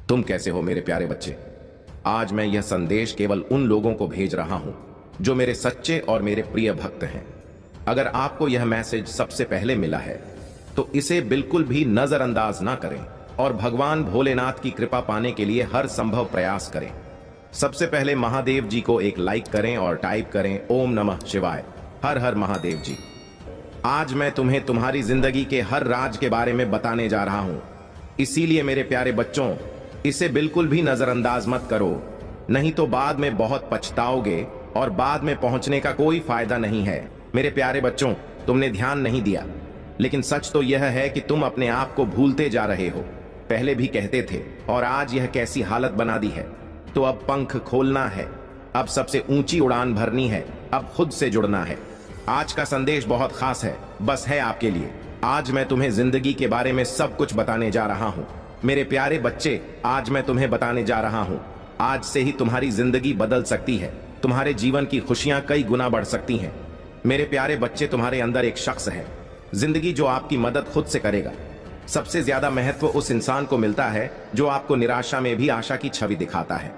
तुम कैसे हो मेरे प्यारे बच्चे। आज मैं यह संदेश केवल उन लोगों को भेज रहा हूं जो मेरे सच्चे और मेरे प्रिय भक्त हैं। अगर आपको यह मैसेज सबसे पहले मिला है तो इसे बिल्कुल भी नजरअंदाज ना करें और भगवान भोलेनाथ की कृपा पाने के लिए हर संभव प्रयास करें। सबसे पहले महादेव जी को एक लाइक करें और टाइप करें ओम नमः शिवाय, हर हर महादेव जी। आज मैं तुम्हें तुम्हारी जिंदगी के हर राज के बारे में बताने जा रहा हूं, इसीलिए मेरे प्यारे बच्चों इसे बिल्कुल भी नजरअंदाज मत करो, नहीं तो बाद में बहुत पछताओगे और बाद में पहुंचने का कोई फायदा नहीं है। मेरे प्यारे बच्चों, तुमने ध्यान नहीं दिया, लेकिन सच तो यह है कि तुम अपने आप को भूलते जा रहे हो। पहले भी कहते थे और आज यह कैसी हालत बना दी है। तो अब पंख खोलना है, अब सबसे ऊंची उड़ान भरनी है, अब खुद से जुड़ना है। आज का संदेश बहुत खास है, बस है आपके लिए। आज मैं तुम्हें जिंदगी के बारे में सब कुछ बताने जा रहा हूं। मेरे प्यारे बच्चे, आज मैं तुम्हें बताने जा रहा हूं, आज से ही तुम्हारी जिंदगी बदल सकती है। तुम्हारे जीवन की खुशियां कई गुना बढ़ सकती हैं। मेरे प्यारे बच्चे, तुम्हारे अंदर एक शख्स है जिंदगी जो आपकी मदद खुद से करेगा। सबसे ज्यादा महत्व उस इंसान को मिलता है जो आपको निराशा में भी आशा की छवि दिखाता है।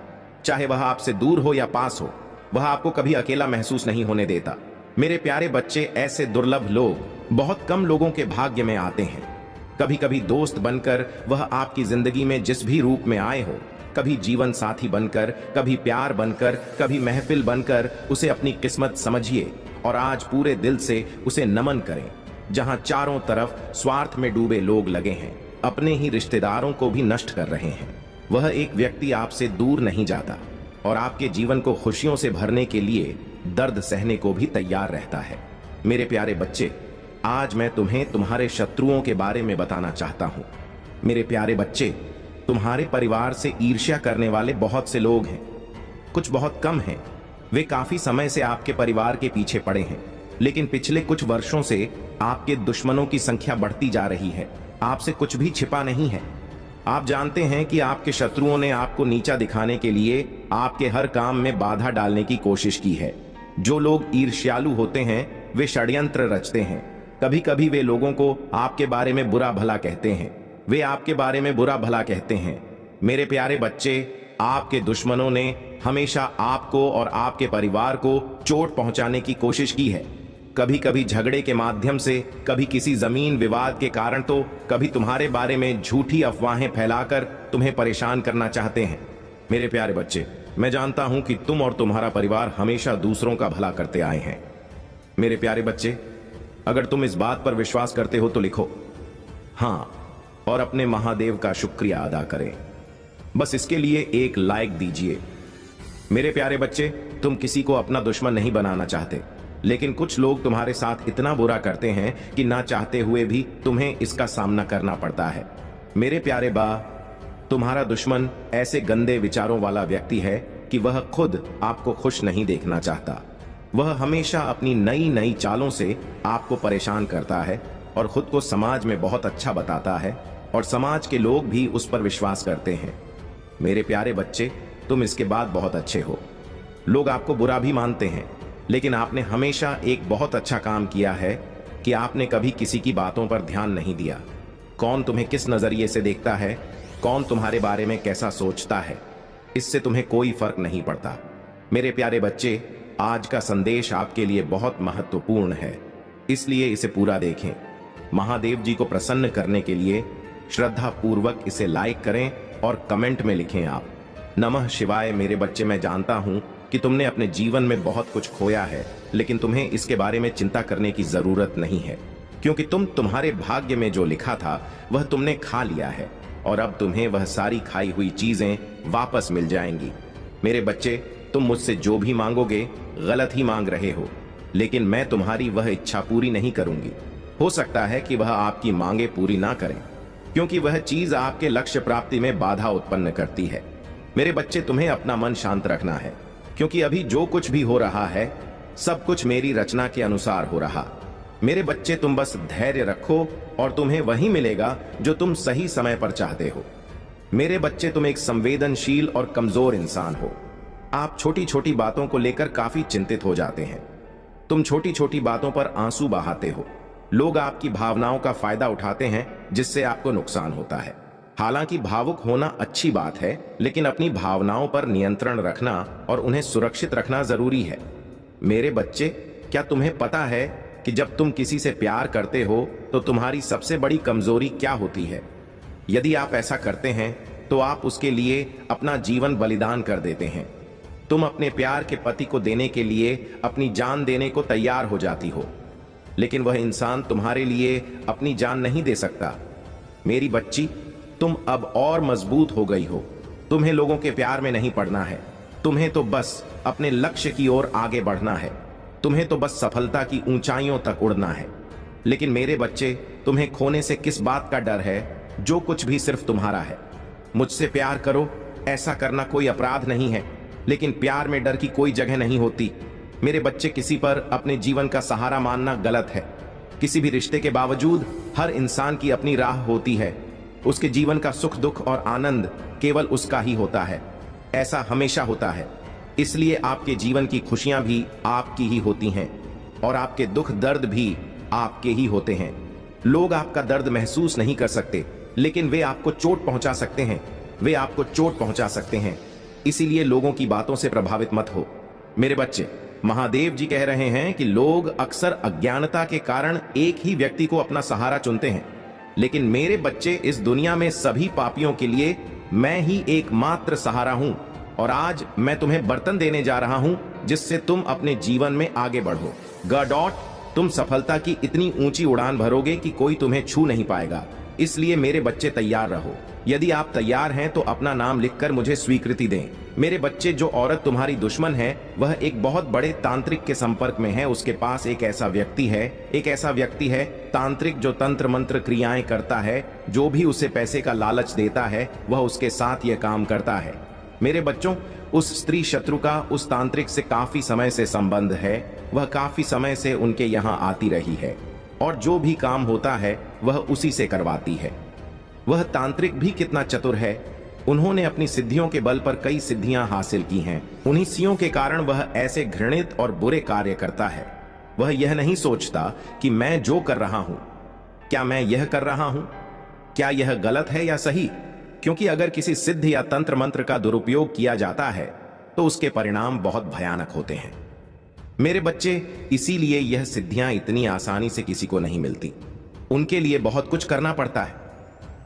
चाहे वह आपसे दूर हो या पास हो, वह आपको कभी अकेला महसूस नहीं होने देता। मेरे प्यारे बच्चे, ऐसे दुर्लभ लोग बहुत कम लोगों के भाग्य में आते हैं। कभी कभी दोस्त बनकर वह आपकी जिंदगी में जिस भी रूप में आए हो, कभी जीवन साथी बनकर, कभी प्यार बनकर, कभी महफिल बनकर, उसे अपनी किस्मत समझिए और आज पूरे दिल से उसे नमन करें। जहां चारों तरफ स्वार्थ में डूबे लोग लगे हैं, अपने ही रिश्तेदारों को भी नष्ट कर रहे हैं, वह एक व्यक्ति आपसे दूर नहीं जाता और आपके जीवन को खुशियों से भरने के लिए दर्द सहने को भी तैयार रहता है। मेरे प्यारे बच्चे, आज मैं तुम्हें तुम्हारे शत्रुओं के बारे में बताना चाहता हूं। मेरे प्यारे बच्चे, तुम्हारे परिवार से ईर्ष्या करने वाले बहुत से लोग हैं। कुछ बहुत कम हैं, वे काफी समय से आपके परिवार के पीछे पड़े हैं, लेकिन पिछले कुछ वर्षों से आपके दुश्मनों की संख्या बढ़ती जा रही है। आपसे कुछ भी छिपा नहीं है। आप जानते हैं कि आपके शत्रुओं ने आपको नीचा दिखाने के लिए आपके हर काम में बाधा डालने की कोशिश की है। जो लोग ईर्ष्यालु होते हैं वे षड्यंत्र रचते हैं। कभी कभी वे लोगों को आपके बारे में बुरा भला कहते हैं, वे आपके बारे में बुरा भला कहते हैं। मेरे प्यारे बच्चे, आपके दुश्मनों ने हमेशा आपको और आपके परिवार को चोट पहुंचाने की कोशिश की है। कभी कभी झगड़े के माध्यम से, कभी किसी जमीन विवाद के कारण, तो कभी तुम्हारे बारे में झूठी अफवाहें फैलाकर तुम्हें परेशान करना चाहते हैं। मेरे प्यारे बच्चे, मैं जानता हूं कि तुम और तुम्हारा परिवार हमेशा दूसरों का भला करते आए हैं। मेरे प्यारे बच्चे, अगर तुम इस बात पर विश्वास करते हो तो लिखो हाँ और अपने महादेव का शुक्रिया अदा करें। बस इसके लिए एक लाइक दीजिए। मेरे प्यारे बच्चे, तुम किसी को अपना दुश्मन नहीं बनाना चाहते, लेकिन कुछ लोग तुम्हारे साथ इतना बुरा करते हैं कि ना चाहते हुए भी तुम्हें इसका सामना करना पड़ता है। मेरे प्यारे बा, तुम्हारा दुश्मन ऐसे गंदे विचारों वाला व्यक्ति है कि वह खुद आपको खुश नहीं देखना चाहता। वह हमेशा अपनी नई नई चालों से आपको परेशान करता है और खुद को समाज में बहुत अच्छा बताता है और समाज के लोग भी उस पर विश्वास करते हैं। मेरे प्यारे बच्चे, तुम इसके बाद बहुत अच्छे हो। लोग आपको बुरा भी मानते हैं, लेकिन आपने हमेशा एक बहुत अच्छा काम किया है कि आपने कभी किसी की बातों पर ध्यान नहीं दिया। कौन तुम्हें किस नजरिए से देखता है, कौन तुम्हारे बारे में कैसा सोचता है, इससे तुम्हें कोई फर्क नहीं पड़ता। मेरे प्यारे बच्चे, आज का संदेश आपके लिए बहुत महत्वपूर्ण है, इसलिए इसे पूरा देखें। महादेव जी को प्रसन्न करने के लिए श्रद्धा पूर्वक इसे लाइक करें और कमेंट में लिखें आप नमः शिवाय। मेरे बच्चे, मैं जानता हूं कि तुमने अपने जीवन में बहुत कुछ खोया है, लेकिन तुम्हें इसके बारे में चिंता करने की जरूरत नहीं है, क्योंकि तुम्हारे भाग्य में जो लिखा था वह तुमने खा लिया है और अब तुम्हें वह सारी खाई हुई चीजें वापस मिल जाएंगी। मेरे बच्चे, तुम मुझसे जो भी मांगोगे गलत ही मांग रहे हो, लेकिन मैं तुम्हारी वह इच्छा पूरी नहीं करूंगी। हो सकता है कि वह आपकी मांगे पूरी ना करें, क्योंकि वह चीज आपके लक्ष्य प्राप्ति में बाधा उत्पन्न करती है। मेरे बच्चे, तुम्हें अपना मन शांत रखना है, क्योंकि अभी जो कुछ भी हो रहा है सब कुछ मेरी रचना के अनुसार हो रहा। मेरे बच्चे, तुम बस धैर्य रखो और तुम्हें वही मिलेगा जो तुम सही समय पर चाहते हो। मेरे बच्चे, तुम एक संवेदनशील और कमजोर इंसान हो। आप छोटी छोटी बातों को लेकर काफी चिंतित हो जाते हैं। तुम छोटी छोटी बातों पर आंसू बहाते हो। लोग आपकी भावनाओं का फायदा उठाते हैं, जिससे आपको नुकसान होता है। हालांकि भावुक होना अच्छी बात है, लेकिन अपनी भावनाओं पर नियंत्रण रखना और उन्हें सुरक्षित रखना जरूरी है। मेरे बच्चे, क्या तुम्हें पता है कि जब तुम किसी से प्यार करते हो तो तुम्हारी सबसे बड़ी कमजोरी क्या होती है? यदि आप ऐसा करते हैं तो आप उसके लिए अपना जीवन बलिदान कर देते हैं। तुम अपने प्यार के पति को देने के लिए अपनी जान देने को तैयार हो जाती हो, लेकिन वह इंसान तुम्हारे लिए अपनी जान नहीं दे सकता। मेरी बच्ची, तुम अब और मजबूत हो गई हो। तुम्हें लोगों के प्यार में नहीं पड़ना है। तुम्हें तो बस अपने लक्ष्य की ओर आगे बढ़ना है। तुम्हें तो बस सफलता की ऊंचाइयों तक उड़ना है। लेकिन मेरे बच्चे, तुम्हें खोने से किस बात का डर है? जो कुछ भी सिर्फ तुम्हारा है। मुझसे प्यार करो, ऐसा करना कोई अपराध नहीं है, लेकिन प्यार में डर की कोई जगह नहीं होती। मेरे बच्चे, किसी पर अपने जीवन का सहारा मानना गलत है। किसी भी रिश्ते के बावजूद हर इंसान की अपनी राह होती है। उसके जीवन का सुख दुख और आनंद केवल उसका ही होता है। ऐसा हमेशा होता है। इसलिए आपके जीवन की खुशियां भी आपकी ही होती हैं और आपके दुख दर्द भी आपके ही होते हैं। लोग आपका दर्द महसूस नहीं कर सकते, लेकिन वे आपको चोट पहुंचा सकते हैं। वे आपको चोट पहुंचा सकते हैं। इसीलिए लोगों की बातों से प्रभावित मत हो। मेरे बच्चे, महादेव जी कह रहे हैं कि लोग अक्सर अज्ञानता के कारण एक ही व्यक्ति को अपना सहारा चुनते हैं, लेकिन मेरे बच्चे, इस दुनिया में सभी पापियों के लिए मैं ही एकमात्र सहारा हूं। और आज मैं तुम्हें बर्तन देने जा रहा हूं जिससे तुम अपने जीवन में आगे बढ़ो। गॉड, तुम सफलता की इतनी ऊंची उड़ान भरोगे कि कोई तुम्हें छू नहीं पाएगा। इसलिए मेरे बच्चे, तैयार रहो। यदि आप तैयार हैं तो अपना नाम लिखकर मुझे स्वीकृति दें। मेरे बच्चे, जो औरत तुम्हारी दुश्मन है वह एक बहुत बड़े तांत्रिक के संपर्क में है। उसके पास एक ऐसा व्यक्ति है तांत्रिक, जो तंत्र मंत्र क्रियाएं करता है। जो भी उसे पैसे का लालच देता है वह उसके साथ यह काम करता है। मेरे बच्चों, उस स्त्री शत्रु का उस तांत्रिक से काफी समय से संबंध है। वह काफी समय से उनके यहाँ आती रही है और जो भी काम होता है वह उसी से करवाती है। वह तांत्रिक भी कितना चतुर है। उन्होंने अपनी सिद्धियों के बल पर कई सिद्धियां हासिल की हैं। उन्हीं सिद्धियों के कारण वह ऐसे घृणित और बुरे कार्य करता है। वह यह नहीं सोचता कि मैं जो कर रहा हूं, क्या मैं यह कर रहा हूं, क्या यह गलत है या सही? क्योंकि अगर किसी सिद्ध या तंत्र मंत्र का दुरुपयोग किया जाता है तो उसके परिणाम बहुत भयानक होते हैं। मेरे बच्चे, इसीलिए यह सिद्धियां इतनी आसानी से किसी को नहीं मिलती। उनके लिए बहुत कुछ करना पड़ता है।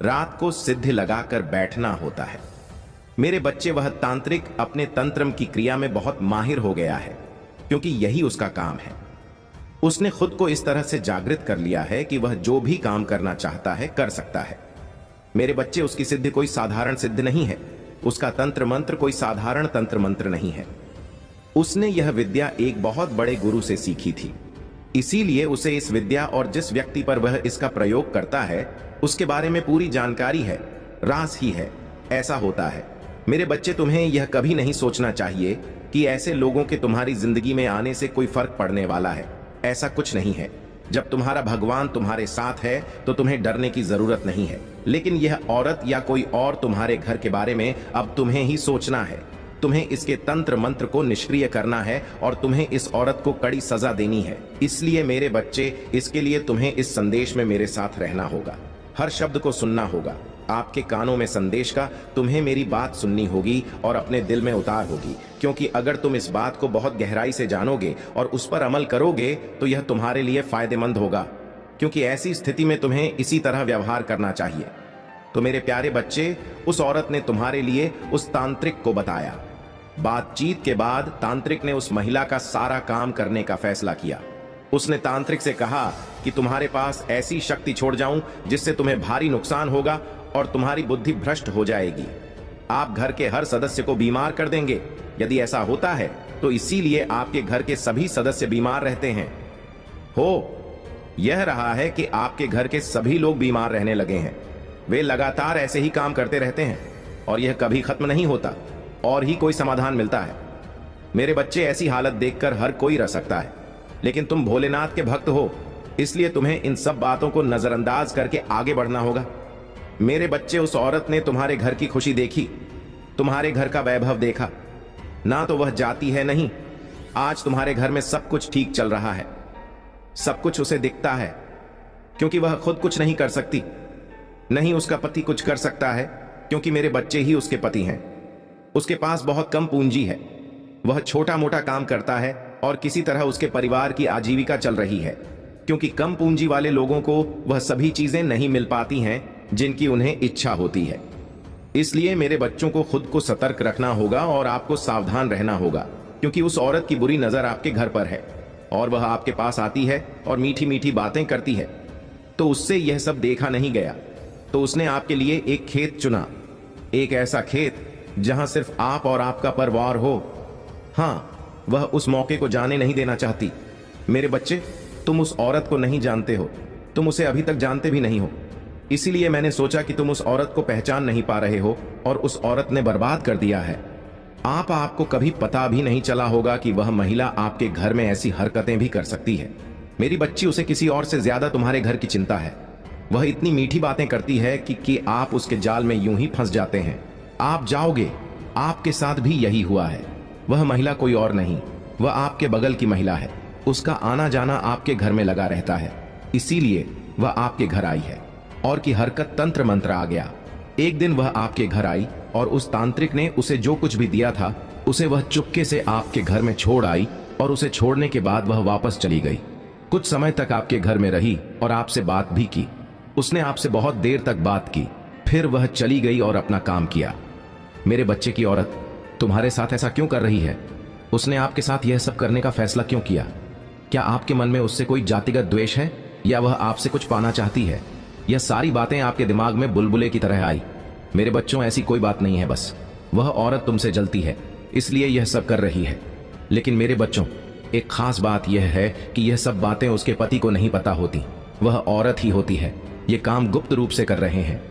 रात को सिद्ध लगाकर बैठना होता है। मेरे बच्चे, वह तांत्रिक अपने तंत्र की क्रिया में बहुत माहिर हो गया है, क्योंकि यही उसका काम है। उसने खुद को इस तरह से जागृत कर लिया है कि वह जो भी काम करना चाहता है कर सकता है। मेरे बच्चे, उसकी सिद्धि कोई साधारण सिद्ध नहीं है। उसका तंत्र मंत्र कोई साधारण तंत्र मंत्र नहीं है। उसने यह विद्या एक बहुत बड़े गुरु से सीखी थी। इसीलिए उसे इस विद्या और जिस व्यक्ति पर वह इसका प्रयोग करता है उसके बारे में पूरी जानकारी है। रास ही है, ऐसा होता है। मेरे बच्चे, तुम्हें यह कभी नहीं सोचना चाहिए कि ऐसे लोगों के तुम्हारी जिंदगी में आने से कोई फर्क पड़ने वाला है। ऐसा कुछ नहीं है। जब तुम्हारा भगवान तुम्हारे साथ है तो तुम्हें डरने की जरूरत नहीं है। लेकिन यह औरत या कोई और तुम्हारे घर के बारे में अब तुम्हें ही सोचना है। तुम्हें इसके तंत्र मंत्र को निष्क्रिय करना है और तुम्हें इस औरत को कड़ी सजा देनी है। इसलिए मेरे बच्चे, इसके लिए तुम्हें इस संदेश में मेरे साथ रहना होगा। हर शब्द को सुनना होगा। आपके कानों में संदेश का तुम्हें मेरी बात सुननी होगी और अपने दिल में उतार होगी, क्योंकि अगर तुम इस बात को बहुत गहराई से जानोगे और उस पर अमल करोगे तो यह तुम्हारे लिए फायदेमंद होगा, क्योंकि ऐसी स्थिति में तुम्हें इसी तरह व्यवहार करना चाहिए। तो मेरे प्यारे बच्चे, उस औरत ने तुम्हारे लिए उस तांत्रिक को बताया। बातचीत के बाद तांत्रिक ने उस महिला का सारा काम करने का फैसला किया। उसने तांत्रिक से कहा कि तुम्हारे पास ऐसी शक्ति छोड़ जाऊं जिससे तुम्हें भारी नुकसान होगा और तुम्हारी बुद्धि भ्रष्ट हो जाएगी। आप घर के हर सदस्य को बीमार कर देंगे। यदि ऐसा होता है तो इसीलिए आपके घर के सभी सदस्य बीमार रहते हैं। यह रहा है कि आपके घर के सभी लोग बीमार रहने लगे हैं। वे लगातार ऐसे ही काम करते रहते हैं और यह कभी खत्म नहीं होता और ही कोई समाधान मिलता है। मेरे बच्चे, ऐसी हालत देखकर हर कोई रह सकता है, लेकिन तुम भोलेनाथ के भक्त हो, इसलिए तुम्हें इन सब बातों को नजरअंदाज करके आगे बढ़ना होगा। मेरे बच्चे, उस औरत ने तुम्हारे घर की खुशी देखी, तुम्हारे घर का वैभव देखा। ना तो वह जाती है, नहीं, आज तुम्हारे घर में सब कुछ ठीक चल रहा है। सब कुछ उसे दिखता है, क्योंकि वह खुद कुछ नहीं कर सकती। नहीं उसका पति कुछ कर सकता है, क्योंकि मेरे बच्चे ही उसके पति हैं। उसके पास बहुत कम पूंजी है, वह छोटा मोटा काम करता है और किसी तरह उसके परिवार की आजीविका चल रही है, क्योंकि कम पूंजी वाले लोगों को वह सभी चीजें नहीं मिल पाती हैं जिनकी उन्हें इच्छा होती है। इसलिए मेरे बच्चों को खुद को सतर्क रखना होगा और आपको सावधान रहना होगा, क्योंकि उस औरत की बुरी नजर आपके घर पर है और वह आपके पास आती है और मीठी मीठी बातें करती है। तो उससे यह सब देखा नहीं गया, तो उसने आपके लिए एक खेत चुना, एक ऐसा खेत जहां सिर्फ आप और आपका परिवार हो। हाँ, वह उस मौके को जाने नहीं देना चाहती। मेरे बच्चे, तुम उस औरत को नहीं जानते हो, तुम उसे अभी तक जानते भी नहीं हो। इसीलिए मैंने सोचा कि तुम उस औरत को पहचान नहीं पा रहे हो और उस औरत ने बर्बाद कर दिया है। आपको कभी पता भी नहीं चला होगा कि वह महिला आपके घर में ऐसी हरकतें भी कर सकती है। मेरी बच्ची, उसे किसी और से ज्यादा तुम्हारे घर की चिंता है। वह इतनी मीठी बातें करती है कि आप उसके जाल में यूं ही फंस जाते हैं। आप जाओगे, आपके साथ भी यही हुआ है। वह महिला कोई और नहीं, वह आपके बगल की महिला है। उसका आना जाना आपके घर में लगा रहता है, इसीलिए वह आपके घर आई है। और की हरकत तंत्र मंत्र आ गया। एक दिन वह आपके घर आई और उस तांत्रिक ने उसे जो कुछ भी दिया था उसे वह चुपके से आपके घर में छोड़ आई और उसे छोड़ने के बाद वह वापस चली गई। कुछ समय तक आपके घर में रही और आपसे बात भी की। उसने आपसे बहुत देर तक बात की, फिर वह चली गई और अपना काम किया। मेरे बच्चे की औरत तुम्हारे साथ ऐसा क्यों कर रही है? उसने आपके साथ यह सब करने का फैसला क्यों किया? क्या आपके मन में उससे कोई जातिगत द्वेष है या वह आपसे कुछ पाना चाहती है? यह सारी बातें आपके दिमाग में बुलबुले की तरह आई। मेरे बच्चों, ऐसी कोई बात नहीं है, बस वह औरत तुमसे जलती है, इसलिए यह सब कर रही है। लेकिन मेरे बच्चों, एक खास बात यह है कि यह सब बातें उसके पति को नहीं पता होती, वह औरत ही होती है। ये काम गुप्त रूप से कर रहे हैं।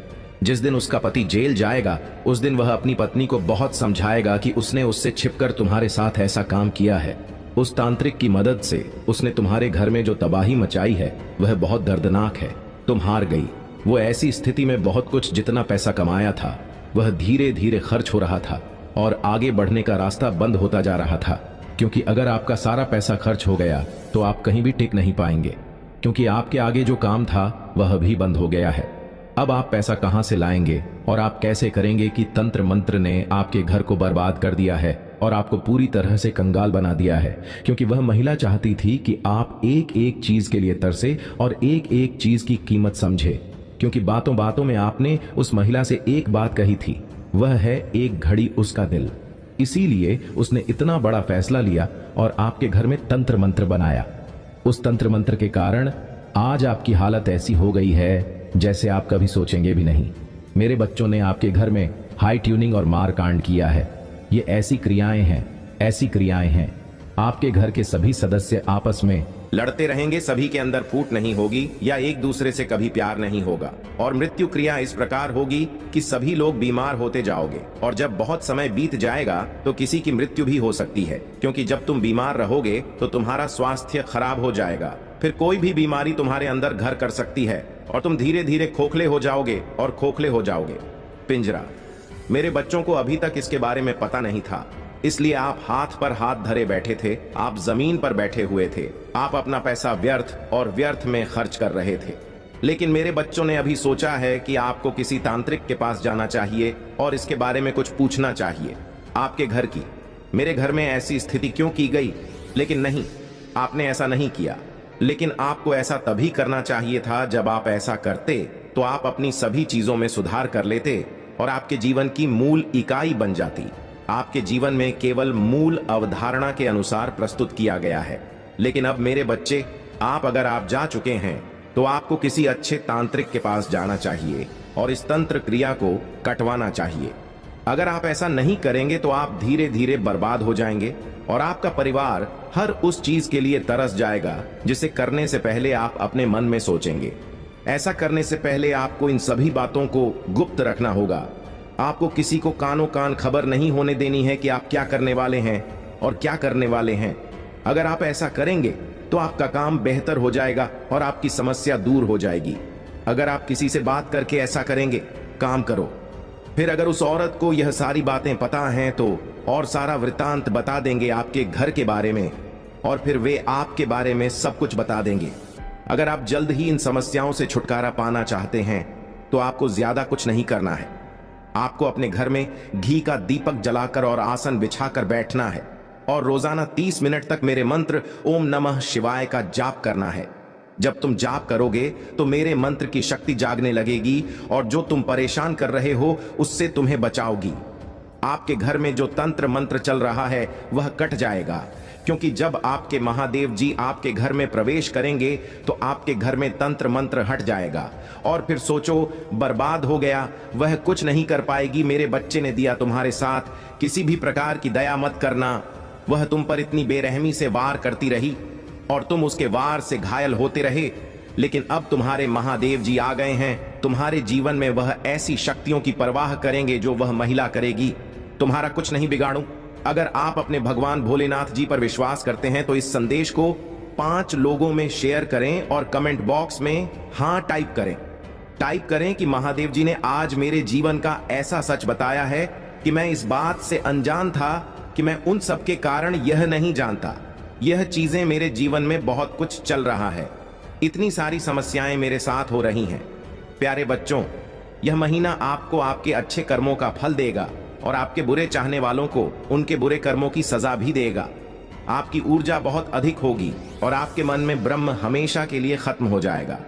जिस दिन उसका पति जेल जाएगा, उस दिन वह अपनी पत्नी को बहुत समझाएगा कि उसने उससे छिपकर तुम्हारे साथ ऐसा काम किया है। उस तांत्रिक की मदद से उसने तुम्हारे घर में जो तबाही मचाई है वह बहुत दर्दनाक है। तुम हार गई। वो ऐसी स्थिति में बहुत कुछ जितना पैसा कमाया था वह धीरे धीरे खर्च हो रहा था और आगे बढ़ने का रास्ता बंद होता जा रहा था, क्योंकि अगर आपका सारा पैसा खर्च हो गया तो आप कहीं भी टिक नहीं पाएंगे, क्योंकि आपके आगे जो काम था वह भी बंद हो गया है। अब आप पैसा कहां से लाएंगे और आप कैसे करेंगे कि तंत्र मंत्र ने आपके घर को बर्बाद कर दिया है और आपको पूरी तरह से कंगाल बना दिया है, क्योंकि वह महिला चाहती थी कि आप एक एक चीज के लिए तरसे और एक एक चीज की कीमत समझे, क्योंकि बातों बातों में आपने उस महिला से एक बात कही थी, वह है एक घड़ी उसका दिल। इसीलिए उसने इतना बड़ा फैसला लिया और आपके घर में तंत्र मंत्र बनाया। उस तंत्र मंत्र के कारण आज आपकी हालत ऐसी हो गई है जैसे आप कभी सोचेंगे भी नहीं। मेरे बच्चों ने आपके घर में हाई ट्यूनिंग और मारकांड किया है। ये ऐसी क्रियाएं हैं। आपके घर के सभी सदस्य आपस में लड़ते रहेंगे, सभी के अंदर फूट नहीं होगी या एक दूसरे से कभी प्यार नहीं होगा, और मृत्यु क्रिया इस प्रकार होगी कि सभी लोग बीमार होते जाओगे, और जब बहुत समय बीत जाएगा तो किसी की मृत्यु भी हो सकती है, क्योंकि जब तुम बीमार रहोगे तो तुम्हारा स्वास्थ्य खराब हो जाएगा। फिर कोई भी बीमारी तुम्हारे अंदर घर कर सकती है और तुम धीरे धीरे खोखले हो जाओगे और खोखले हो जाओगे। पिंजरा। मेरे बच्चों को अभी तक इसके बारे में पता नहीं था, इसलिए आप हाथ पर हाथ धरे बैठे थे, आप जमीन पर बैठे हुए थे, आप अपना पैसा व्यर्थ और व्यर्थ में खर्च कर रहे थे। लेकिन मेरे बच्चों ने अभी सोचा है कि आपको किसी तांत्रिक के पास जाना चाहिए और इसके बारे में कुछ पूछना चाहिए। आपके घर की, मेरे घर में ऐसी स्थिति क्यों की गई? लेकिन नहीं, आपने ऐसा नहीं किया। लेकिन आपको ऐसा तभी करना चाहिए था जब आप ऐसा करते तो आप अपनी सभी चीजों में सुधार कर लेते और आपके जीवन की मूल इकाई बन जाती। आपके जीवन में केवल मूल अवधारणा के अनुसार प्रस्तुत किया गया है। लेकिन अब मेरे बच्चे, अगर आप जा चुके हैं तो आपको किसी अच्छे तांत्रिक के पास जाना चाहिए और इस तंत्र क्रिया को कटवाना चाहिए। अगर आप ऐसा नहीं करेंगे तो आप धीरे धीरे बर्बाद हो जाएंगे और आपका परिवार हर उस चीज के लिए तरस जाएगा जिसे करने से पहले आप अपने मन में सोचेंगे। ऐसा करने से पहले आपको इन सभी बातों को गुप्त रखना होगा। आपको किसी को कानों कान खबर नहीं होने देनी है कि आप क्या करने वाले हैं और क्या करने वाले हैं। अगर आप ऐसा करेंगे तो आपका काम बेहतर हो जाएगा और आपकी समस्या दूर हो जाएगी। अगर आप किसी से बात करके ऐसा करेंगे, काम करो। फिर अगर उस औरत को यह सारी बातें पता हैं तो और सारा वृतांत बता देंगे आपके घर के बारे में, और फिर वे आपके बारे में सब कुछ बता देंगे। अगर आप जल्द ही इन समस्याओं से छुटकारा पाना चाहते हैं तो आपको ज्यादा कुछ नहीं करना है। आपको अपने घर में घी का दीपक जलाकर और आसन बिछाकर बैठना है और रोजाना 30 मिनट तक मेरे मंत्र ओम नमः शिवाय का जाप करना है। जब तुम जाप करोगे तो मेरे मंत्र की शक्ति जागने लगेगी और जो तुम परेशान कर रहे हो उससे तुम्हें बचाओगी। आपके घर में जो तंत्र मंत्र चल रहा है वह कट जाएगा, क्योंकि जब आपके महादेव जी आपके घर में प्रवेश करेंगे तो आपके घर में तंत्र मंत्र हट जाएगा और फिर सोचो बर्बाद हो गया, वह कुछ नहीं कर पाएगी। मेरे बच्चे ने दिया तुम्हारे साथ, किसी भी प्रकार की दया मत करना। वह तुम पर इतनी बेरहमी से वार करती रही और तुम उसके वार से घायल होते रहे, लेकिन अब तुम्हारे महादेव जी आ गए हैं। तुम्हारे जीवन में वह ऐसी शक्तियों की परवाह करेंगे जो वह महिला करेगी। तुम्हारा कुछ नहीं बिगाड़ूं। अगर आप अपने भगवान भोलेनाथ जी पर विश्वास करते हैं तो इस संदेश को 5 लोगों में शेयर करें और कमेंट बॉक्स में हाँ टाइप करें कि महादेव जी ने आज मेरे जीवन का ऐसा सच बताया है कि मैं इस बात से अनजान था कि मैं उन सब के कारण यह नहीं जानता। यह चीजें मेरे जीवन में बहुत कुछ चल रहा है, इतनी सारी समस्याएं मेरे साथ हो रही हैं। प्यारे बच्चों, यह महीना आपको आपके अच्छे कर्मों का फल देगा और आपके बुरे चाहने वालों को उनके बुरे कर्मों की सजा भी देगा। आपकी ऊर्जा बहुत अधिक होगी और आपके मन में ब्रह्म हमेशा के लिए खत्म हो जाएगा।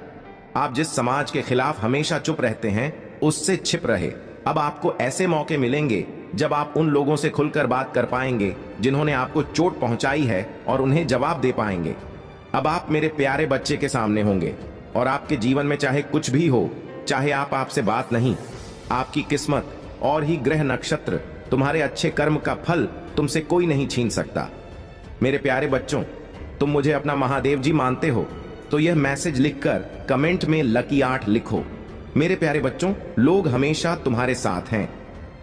आप जिस समाज के खिलाफ हमेशा चुप रहते हैं उससे छिप रहे। अब आपको ऐसे मौके मिलेंगे जब आप उन लोगों से खुलकर बात कर पाएंगे जिन्होंने आपको चोट पहुंचाई है और उन्हें जवाब दे पाएंगे। अब आप मेरे प्यारे बच्चे के सामने होंगे और आपके जीवन में चाहे कुछ भी हो, चाहे आपसे बात नहीं, आपकी किस्मत और ही ग्रह नक्षत्र, तुम्हारे अच्छे कर्म का फल तुमसे कोई नहीं छीन सकता। मेरे प्यारे बच्चों, तुम मुझे अपना महादेव जी मानते हो तो यह मैसेज लिखकर कमेंट में लकी 8 लिखो। मेरे प्यारे बच्चों, लोग हमेशा तुम्हारे साथ हैं।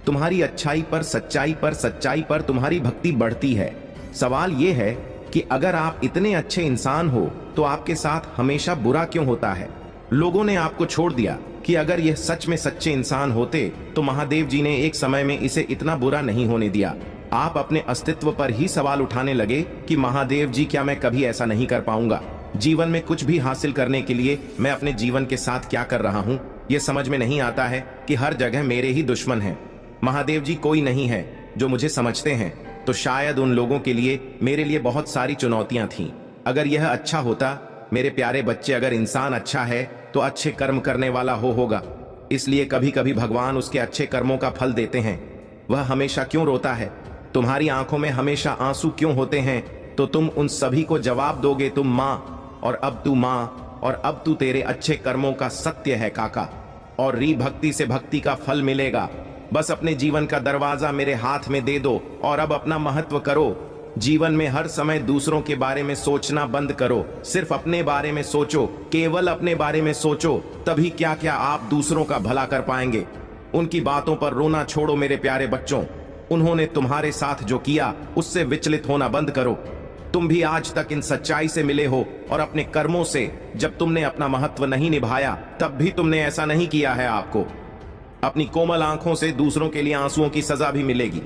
तुम्हारी अच्छाई पर सच्चाई पर तुम्हारी भक्ति बढ़ती है। सवाल यह है कि अगर आप इतने अच्छे इंसान हो तो आपके साथ हमेशा बुरा क्यों होता है? लोगों ने आपको छोड़ दिया कि अगर यह सच में सच्चे इंसान होते तो महादेव जी ने एक समय में इसे इतना बुरा नहीं होने दिया। आप अपने अस्तित्व पर ही सवाल उठाने लगे कि महादेव जी, क्या मैं कभी ऐसा नहीं कर पाऊंगा? जीवन में कुछ भी हासिल करने के लिए मैं अपने जीवन के साथ क्या कर रहा हूं? यह समझ में नहीं आता है कि हर जगह मेरे ही दुश्मन हैं। महादेव जी कोई नहीं है जो मुझे समझते हैं, तो शायद उन लोगों के लिए मेरे लिए बहुत सारी चुनौतियां थीं। अगर यह अच्छा होता, मेरे प्यारे बच्चे, अगर इंसान अच्छा है तो अच्छे कर्म करने वाला होगा। इसलिए कभी कभी भगवान उसके अच्छे कर्मों का फल देते हैं। वह हमेशा क्यों रोता है? तुम्हारी आंखों में हमेशा आंसू क्यों होते हैं? तो तुम उन सभी को जवाब दोगे, तुम माँ, और अब तू माँ, और अब तू तेरे अच्छे कर्मों का सत्य है काका, और री भक्ति से भक्ति का फल मिलेगा। बस अपने जीवन का दरवाजा मेरे हाथ में दे दो और अब अपना महत्व करो। जीवन में हर समय दूसरों के बारे में सोचना बंद करो, सिर्फ अपने बारे में सोचो, केवल अपने बारे में सोचो। तभी क्या क्या आप दूसरों का भला कर पाएंगे। उनकी बातों पर रोना छोड़ो मेरे प्यारे बच्चों। उन्होंने तुम्हारे साथ जो किया उससे विचलित होना बंद करो। तुम भी आज तक इन सच्चाई से मिले हो और अपने कर्मों से। जब तुमने अपना महत्व नहीं निभाया तब भी तुमने ऐसा नहीं किया है। आपको अपनी कोमल आंखों से दूसरों के लिए आंसुओं की सजा भी मिलेगी।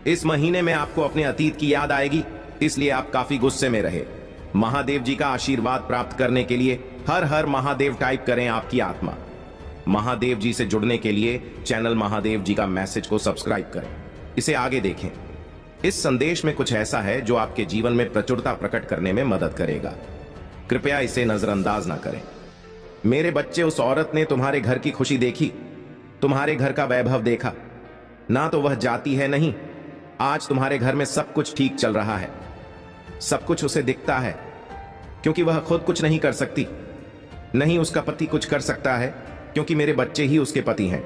इस महीने में आपको अपने अतीत की याद आएगी, इसलिए आप काफी गुस्से में रहे। महादेव जी का आशीर्वाद प्राप्त करने के लिए हर हर महादेव टाइप करें आपकी आत्मा। महादेव जी से जुड़ने के लिए चैनल महादेव जी का मैसेज को सब्सक्राइब करें, इसे आगे देखें। इस संदेश में कुछ ऐसा है जो आपके जीवन में प्रचुरता प्रकट करने में मदद करेगा। कृपया इसे नजरअंदाज ना करें। मेरे बच्चे, उस औरत ने तुम्हारे घर की खुशी देखी, तुम्हारे घर का वैभव देखा ना, तो वह जाती है नहीं। आज तुम्हारे घर में सब कुछ ठीक चल रहा है, सब कुछ उसे दिखता है, क्योंकि वह खुद कुछ नहीं कर सकती, नहीं उसका पति कुछ कर सकता है, क्योंकि मेरे बच्चे ही उसके पति हैं।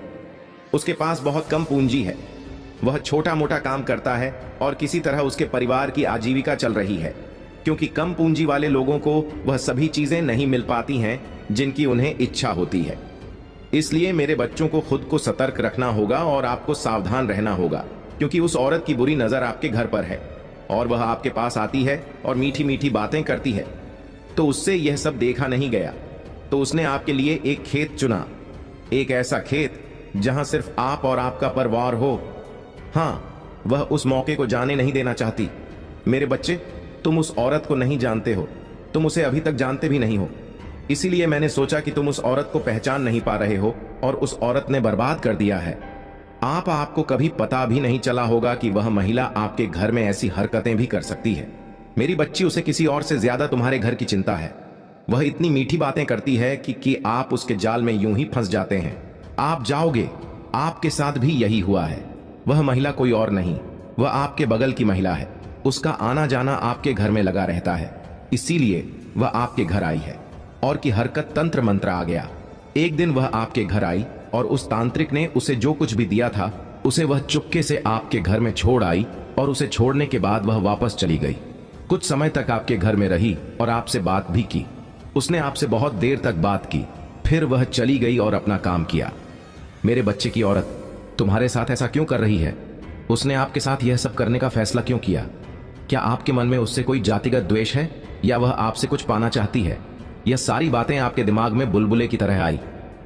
उसके पास बहुत कम पूंजी है, वह छोटा मोटा काम करता है और किसी तरह उसके परिवार की आजीविका चल रही है, क्योंकि कम पूंजी वाले लोगों को वह सभी चीजें नहीं मिल पाती हैं जिनकी उन्हें इच्छा होती है। इसलिए मेरे बच्चों को खुद को सतर्क रखना होगा और आपको सावधान रहना होगा, क्योंकि उस औरत की बुरी नजर आपके घर पर है और वह आपके पास आती है और मीठी मीठी बातें करती है। तो उससे यह सब देखा नहीं गया, तो उसने आपके लिए एक खेत चुना, एक ऐसा खेत जहां सिर्फ आप और आपका परिवार हो। हाँ, वह उस मौके को जाने नहीं देना चाहती। मेरे बच्चे, तुम उस औरत को नहीं जानते हो, तुम उसे अभी तक जानते भी नहीं हो। इसीलिए मैंने सोचा कि तुम उस औरत को पहचान नहीं पा रहे हो और उस औरत ने बर्बाद कर दिया है। आपको कभी पता भी नहीं चला होगा कि वह महिला आपके घर में ऐसी हरकतें भी कर सकती है। मेरी बच्ची, उसे किसी और से ज्यादा तुम्हारे घर की चिंता है। वह इतनी मीठी बातें करती है कि आप उसके जाल में यूं ही फंस जाते हैं। आप जाओगे। आपके साथ भी यही हुआ है। वह महिला कोई और नहीं, वह आपके बगल की महिला है। उसका आना जाना आपके घर में लगा रहता है, इसीलिए वह आपके घर आई है। और की हरकत तंत्र मंत्र आ गया। एक दिन वह आपके घर आई और उस तांत्रिक ने उसे जो कुछ भी दिया था उसे वह चुपके से आपके घर में छोड़ आई और उसे छोड़ने के बाद वह वापस चली गई। कुछ समय तक आपके घर में रही और आपसे बात भी की। उसने आपसे बहुत देर तक बात की, फिर वह चली गई और अपना काम किया। मेरे बच्चे की औरत तुम्हारे साथ ऐसा क्यों कर रही है? उसने आपके साथ यह सब करने का फैसला क्यों किया? क्या आपके मन में उससे कोई जातिगत द्वेष है या वह आपसे कुछ पाना चाहती है? यह सारी बातें आपके दिमाग में बुलबुले की तरह आई।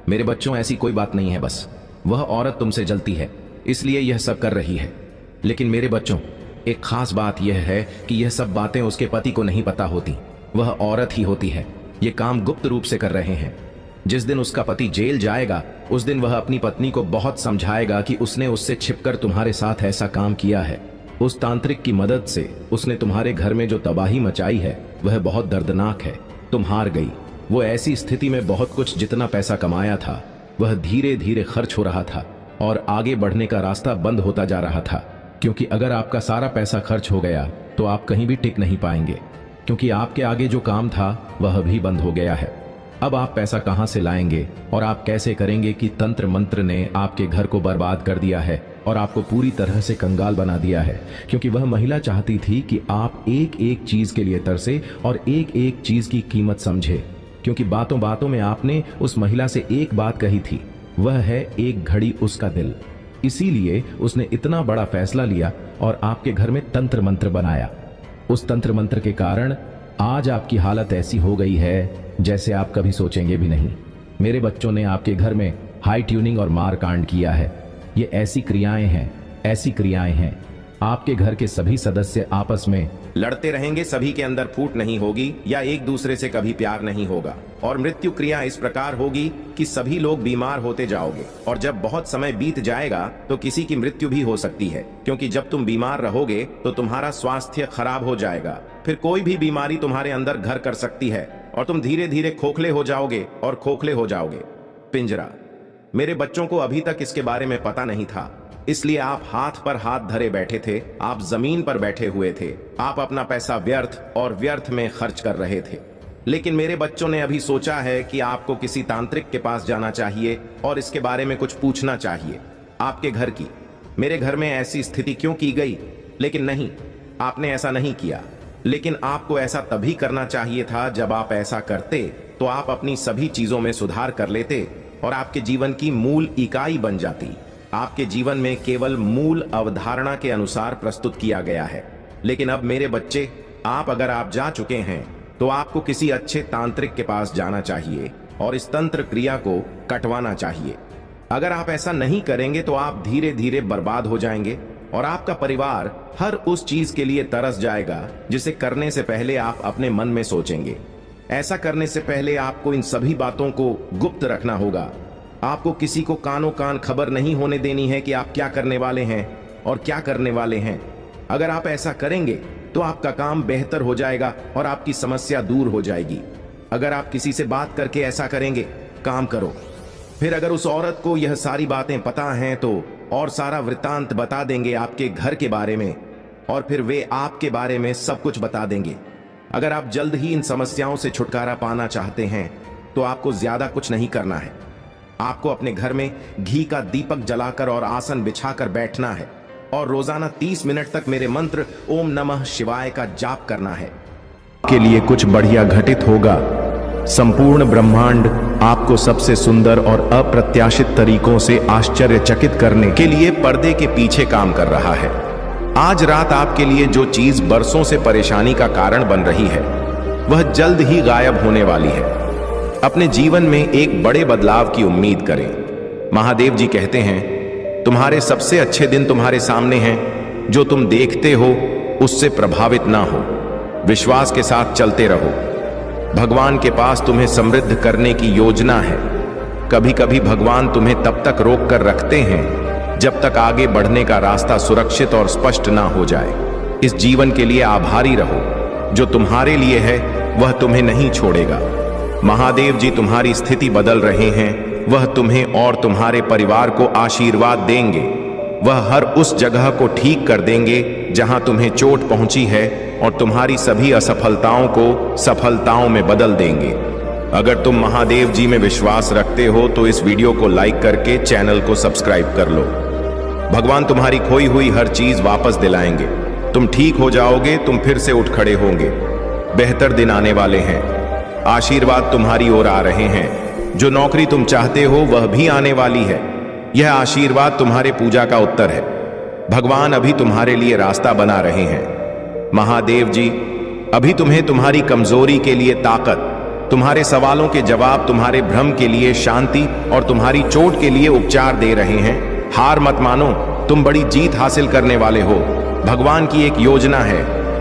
मेरे बच्चों, ऐसी कोई बात नहीं है, बस वह औरत तुमसे जलती है इसलिए यह सब कर रही है। लेकिन मेरे बच्चों, एक खास बात यह है कि यह सब बातें उसके पति को नहीं पता होती, वह औरत ही होती है। यह काम गुप्त रूप से कर रहे हैं। जिस दिन उसका पति जेल जाएगा उस दिन वह अपनी पत्नी को बहुत समझाएगा कि उसने उससे छिपकर तुम्हारे साथ ऐसा काम किया है। उस तांत्रिक की मदद से उसने तुम्हारे घर में जो तबाही मचाई है वह बहुत दर्दनाक है। तुम हार गई। वो ऐसी स्थिति में बहुत कुछ जितना पैसा कमाया था वह धीरे धीरे खर्च हो रहा था और आगे बढ़ने का रास्ता बंद होता जा रहा था। क्योंकि अगर आपका सारा पैसा खर्च हो गया तो आप कहीं भी टिक नहीं पाएंगे, क्योंकि आपके आगे जो काम था वह भी बंद हो गया है। अब आप पैसा कहां से लाएंगे और आप कैसे करेंगे कि तंत्र मंत्र ने आपके घर को बर्बाद कर दिया है और आपको पूरी तरह से कंगाल बना दिया है। क्योंकि वह महिला चाहती थी कि आप एक एक चीज के लिए तरसे और एक एक चीज की कीमत समझे। क्योंकि बातों बातों में आपने उस महिला से एक बात कही थी, वह है एक घड़ी उसका दिल। इसीलिए उसने इतना बड़ा फैसला लिया और आपके घर में तंत्र मंत्र बनाया। उस तंत्र मंत्र के कारण आज आपकी हालत ऐसी हो गई है जैसे आप कभी सोचेंगे भी नहीं। मेरे बच्चों ने आपके घर में हाई ट्यूनिंग और मार कांड किया है। ये ऐसी क्रियाएं हैं। आपके घर के सभी सदस्य आपस में लड़ते रहेंगे, सभी के अंदर फूट नहीं होगी या एक दूसरे से कभी प्यार नहीं होगा। और मृत्यु क्रिया इस प्रकार होगी कि सभी लोग बीमार होते जाओगे और जब बहुत समय बीत जाएगा तो किसी की मृत्यु भी हो सकती है। क्योंकि जब तुम बीमार रहोगे तो तुम्हारा स्वास्थ्य खराब हो जाएगा। फिर कोई भी बीमारी तुम्हारे अंदर घर कर सकती है और तुम धीरे धीरे खोखले हो जाओगे और खोखले हो जाओगे। पिंजरा। मेरे बच्चों को अभी तक इसके बारे में पता नहीं था, इसलिए आप हाथ पर हाथ धरे बैठे थे। आप जमीन पर बैठे हुए थे। आप अपना पैसा व्यर्थ और व्यर्थ में खर्च कर रहे थे। लेकिन मेरे बच्चों ने अभी सोचा है कि आपको किसी तांत्रिक के पास जाना चाहिए और इसके बारे में कुछ पूछना चाहिए। आपके घर की, मेरे घर में ऐसी स्थिति क्यों की गई? लेकिन नहीं, आपने ऐसा नहीं किया। लेकिन आपको ऐसा तभी करना चाहिए था जब आप ऐसा करते तो आप अपनी सभी चीजों में सुधार कर लेते और आपके जीवन की मूल इकाई बन जाती। आपके जीवन में केवल मूल अवधारणा के अनुसार प्रस्तुत किया गया है। लेकिन अब मेरे बच्चे, अगर आप जा चुके हैं तो आपको किसी अच्छे तांत्रिक के पास जाना चाहिए और इस तंत्र क्रिया को कटवाना चाहिए। अगर आप ऐसा नहीं करेंगे तो आप धीरे धीरे बर्बाद हो जाएंगे और आपका परिवार हर उस चीज के लिए तरस जाएगा जिसे करने से पहले आप अपने मन में सोचेंगे। ऐसा करने से पहले आपको इन सभी बातों को गुप्त रखना होगा। आपको किसी को कानों कान खबर नहीं होने देनी है कि आप क्या करने वाले हैं और क्या करने वाले हैं। अगर आप ऐसा करेंगे तो आपका काम बेहतर हो जाएगा और आपकी समस्या दूर हो जाएगी। अगर आप किसी से बात करके ऐसा करेंगे, काम करो। फिर अगर उस औरत को यह सारी बातें पता हैं तो और सारा वृत्तांत बता देंगे आपके घर के बारे में और फिर वे आपके बारे में सब कुछ बता देंगे। अगर आप जल्द ही इन समस्याओं से छुटकारा पाना चाहते हैं तो आपको ज्यादा कुछ नहीं करना है। आपको अपने घर में घी का दीपक जलाकर और आसन बिछाकर बैठना है और रोजाना 30 मिनट तक मेरे मंत्र ओम नमः शिवाय का जाप करना है। के लिए कुछ बढ़िया घटित होगा। संपूर्ण ब्रह्मांड आपको सबसे सुंदर और अप्रत्याशित तरीकों से आश्चर्यचकित करने के लिए पर्दे के पीछे काम कर रहा है। आज रात आपके लिए जो चीज बरसों से परेशानी का कारण बन रही है वह जल्द ही गायब होने वाली है। अपने जीवन में एक बड़े बदलाव की उम्मीद करें। महादेव जी कहते हैं, तुम्हारे सबसे अच्छे दिन तुम्हारे सामने हैं। जो तुम देखते हो उससे प्रभावित ना हो, विश्वास के साथ चलते रहो। भगवान के पास तुम्हें समृद्ध करने की योजना है। कभी कभी भगवान तुम्हें तब तक रोक कर रखते हैं जब तक आगे बढ़ने का रास्ता सुरक्षित और स्पष्ट ना हो जाए। इस जीवन के लिए आभारी रहो। जो तुम्हारे लिए है वह तुम्हें नहीं छोड़ेगा। महादेव जी तुम्हारी स्थिति बदल रहे हैं। वह तुम्हें और तुम्हारे परिवार को आशीर्वाद देंगे। वह हर उस जगह को ठीक कर देंगे जहां तुम्हें चोट पहुंची है और तुम्हारी सभी असफलताओं को सफलताओं में बदल देंगे। अगर तुम महादेव जी में विश्वास रखते हो तो इस वीडियो को लाइक करके चैनल को सब्सक्राइब कर लो। भगवान तुम्हारी खोई हुई हर चीज वापस दिलाएंगे। तुम ठीक हो जाओगे, तुम फिर से उठ खड़े होंगे। बेहतर दिन आने वाले हैं। आशीर्वाद तुम्हारी ओर आ रहे हैं। जो नौकरी तुम चाहते हो वह भी आने वाली है। यह आशीर्वाद तुम्हारे पूजा का उत्तर है। भगवान अभी तुम्हारे लिए रास्ता बना रहे हैं। महादेव जी अभी तुम्हें तुम्हारी कमजोरी के लिए ताकत, तुम्हारे सवालों के जवाब, तुम्हारे भ्रम के लिए शांति और तुम्हारी चोट के लिए उपचार दे रहे हैं। हार मत मानो, तुम बड़ी जीत हासिल करने वाले हो। भगवान की एक योजना है।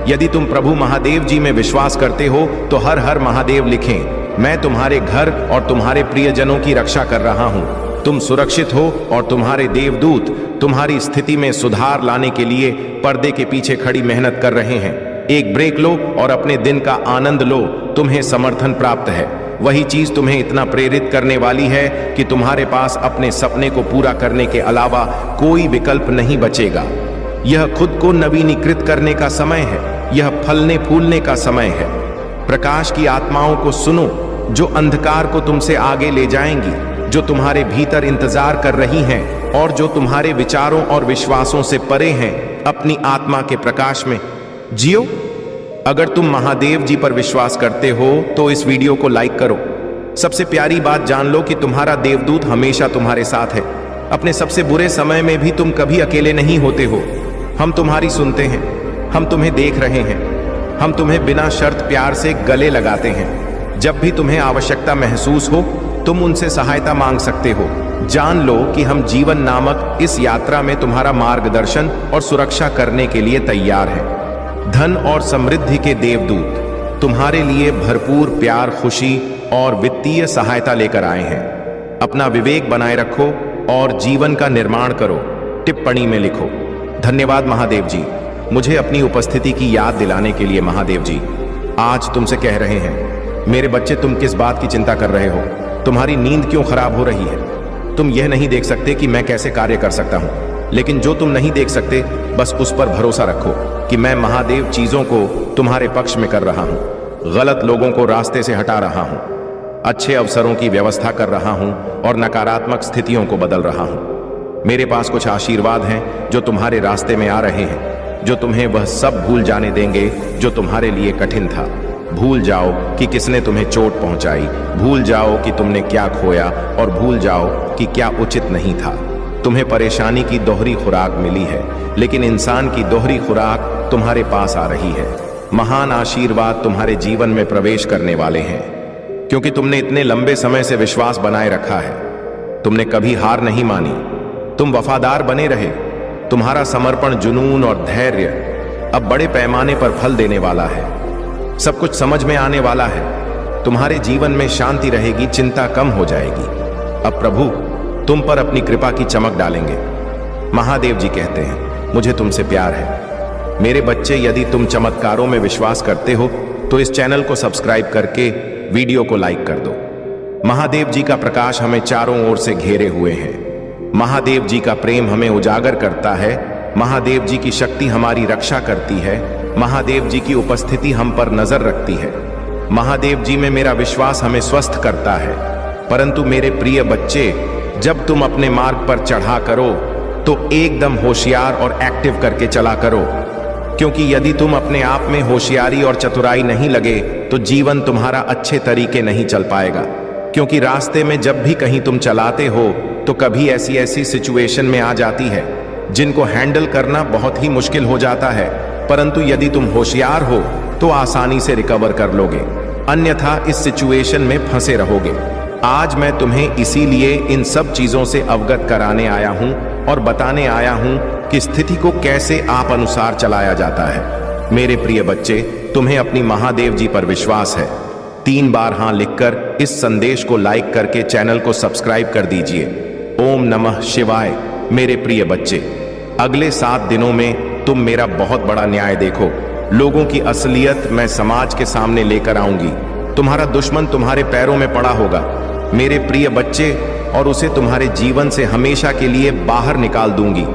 यदि तुम प्रभु महादेव जी में विश्वास करते हो तो हर हर महादेव लिखें। मैं तुम्हारे घर और तुम्हारे प्रियजनों की रक्षा कर रहा हूं। तुम सुरक्षित हो और तुम्हारे देवदूत तुम्हारी स्थिति में सुधार लाने के लिए पर्दे के पीछे खड़ी मेहनत कर रहे हैं। एक ब्रेक लो और अपने दिन का आनंद लो। तुम्हें समर्थन प्राप्त है। वही चीज तुम्हें इतना प्रेरित करने वाली है कि तुम्हारे पास अपने सपने को पूरा करने के अलावा कोई विकल्प नहीं बचेगा। यह खुद को नवीनीकृत करने का समय है। यह फलने फूलने का समय है। प्रकाश की आत्माओं को सुनो जो अंधकार को तुमसे आगे ले जाएंगी, जो तुम्हारे भीतर इंतजार कर रही हैं और जो तुम्हारे विचारों और विश्वासों से परे हैं। अपनी आत्मा के प्रकाश में जियो। अगर तुम महादेव जी पर विश्वास करते हो तो इस वीडियो को लाइक करो। सबसे प्यारी बात जान लो कि तुम्हारा देवदूत हमेशा तुम्हारे साथ है। अपने सबसे बुरे समय में भी तुम कभी अकेले नहीं होते हो। हम तुम्हारी सुनते हैं। हम तुम्हें देख रहे हैं। हम तुम्हें बिना शर्त प्यार से गले लगाते हैं। जब भी तुम्हें आवश्यकता महसूस हो तुम उनसे सहायता मांग सकते हो। जान लो कि हम जीवन नामक इस यात्रा में तुम्हारा मार्गदर्शन और सुरक्षा करने के लिए तैयार हैं। धन और समृद्धि के देवदूत तुम्हारे लिए भरपूर प्यार, खुशी और वित्तीय सहायता लेकर आए हैं। अपना विवेक बनाए रखो और जीवन का निर्माण करो। टिप्पणी में लिखो, धन्यवाद महादेव जी, मुझे अपनी उपस्थिति की याद दिलाने के लिए। महादेव जी आज तुमसे कह रहे हैं, मेरे बच्चे तुम किस बात की चिंता कर रहे हो? तुम्हारी नींद क्यों खराब हो रही है? तुम यह नहीं देख सकते कि मैं कैसे कार्य कर सकता हूं। लेकिन जो तुम नहीं देख सकते बस उस पर भरोसा रखो कि मैं महादेव चीजों को तुम्हारे पक्ष में कर रहा हूं। गलत लोगों को रास्ते से हटा रहा हूं, अच्छे अवसरों की व्यवस्था कर रहा हूं और नकारात्मक स्थितियों को बदल रहा हूं। मेरे पास कुछ आशीर्वाद हैं जो तुम्हारे रास्ते में आ रहे हैं, जो तुम्हें वह सब भूल जाने देंगे जो तुम्हारे लिए कठिन था। भूल जाओ कि किसने तुम्हें चोट पहुंचाई, भूल जाओ कि तुमने क्या खोया और भूल जाओ कि क्या उचित नहीं था। तुम्हें परेशानी की दोहरी खुराक मिली है, लेकिन इंसान की दोहरी खुराक तुम्हारे पास आ रही है। महान आशीर्वाद तुम्हारे जीवन में प्रवेश करने वाले हैं, क्योंकि तुमने इतने लंबे समय से विश्वास बनाए रखा है। तुमने कभी हार नहीं मानी, तुम वफादार बने रहे। तुम्हारा समर्पण, जुनून और धैर्य अब बड़े पैमाने पर फल देने वाला है। सब कुछ समझ में आने वाला है। तुम्हारे जीवन में शांति रहेगी, चिंता कम हो जाएगी। अब प्रभु तुम पर अपनी कृपा की चमक डालेंगे। महादेव जी कहते हैं, मुझे तुमसे प्यार है। मेरे बच्चे, यदि तुम चमत्कारों में विश्वास करते हो तो इस चैनल को सब्सक्राइब करके वीडियो को लाइक कर दो। महादेव जी का प्रकाश हमें चारों ओर से घेरे हुए है। महादेव जी का प्रेम हमें उजागर करता है। महादेव जी की शक्ति हमारी रक्षा करती है। महादेव जी की उपस्थिति हम पर नजर रखती है। महादेव जी में मेरा विश्वास हमें स्वस्थ करता है। परंतु मेरे प्रिय बच्चे, जब तुम अपने मार्ग पर चढ़ा करो तो एकदम होशियार और एक्टिव करके चला करो, क्योंकि यदि तुम अपने आप में होशियारी और चतुराई नहीं लगे तो जीवन तुम्हारा अच्छे तरीके नहीं चल पाएगा। क्योंकि रास्ते में जब भी कहीं तुम चलाते हो तो कभी ऐसी ऐसी सिचुएशन में आ जाती है जिनको हैंडल करना बहुत ही मुश्किल हो जाता है, परंतु यदि तुम होशियार हो तो आसानी से रिकवर कर लोगे, अन्यथा इस सिचुएशन में फंसे रहोगे। आज मैं तुम्हें इसीलिए इन सब चीजों से अवगत कराने आया हूं और बताने आया हूं कि स्थिति को कैसे आप अनुसार चलाया जाता है। मेरे प्रिय बच्चे, तुम्हें अपनी महादेव जी पर विश्वास है। 3 बार हाँ लिखकर इस संदेश को लाइक करके चैनल को सब्सक्राइब कर दीजिए। ओम नमः शिवाय। मेरे प्रिय बच्चे, अगले 7 दिनों में तुम मेरा बहुत बड़ा न्याय देखो। लोगों की असलियत मैं समाज के सामने लेकर आऊंगी। तुम्हारा दुश्मन तुम्हारे पैरों में पड़ा होगा मेरे प्रिय बच्चे, और उसे तुम्हारे जीवन से हमेशा के लिए बाहर निकाल दूंगी।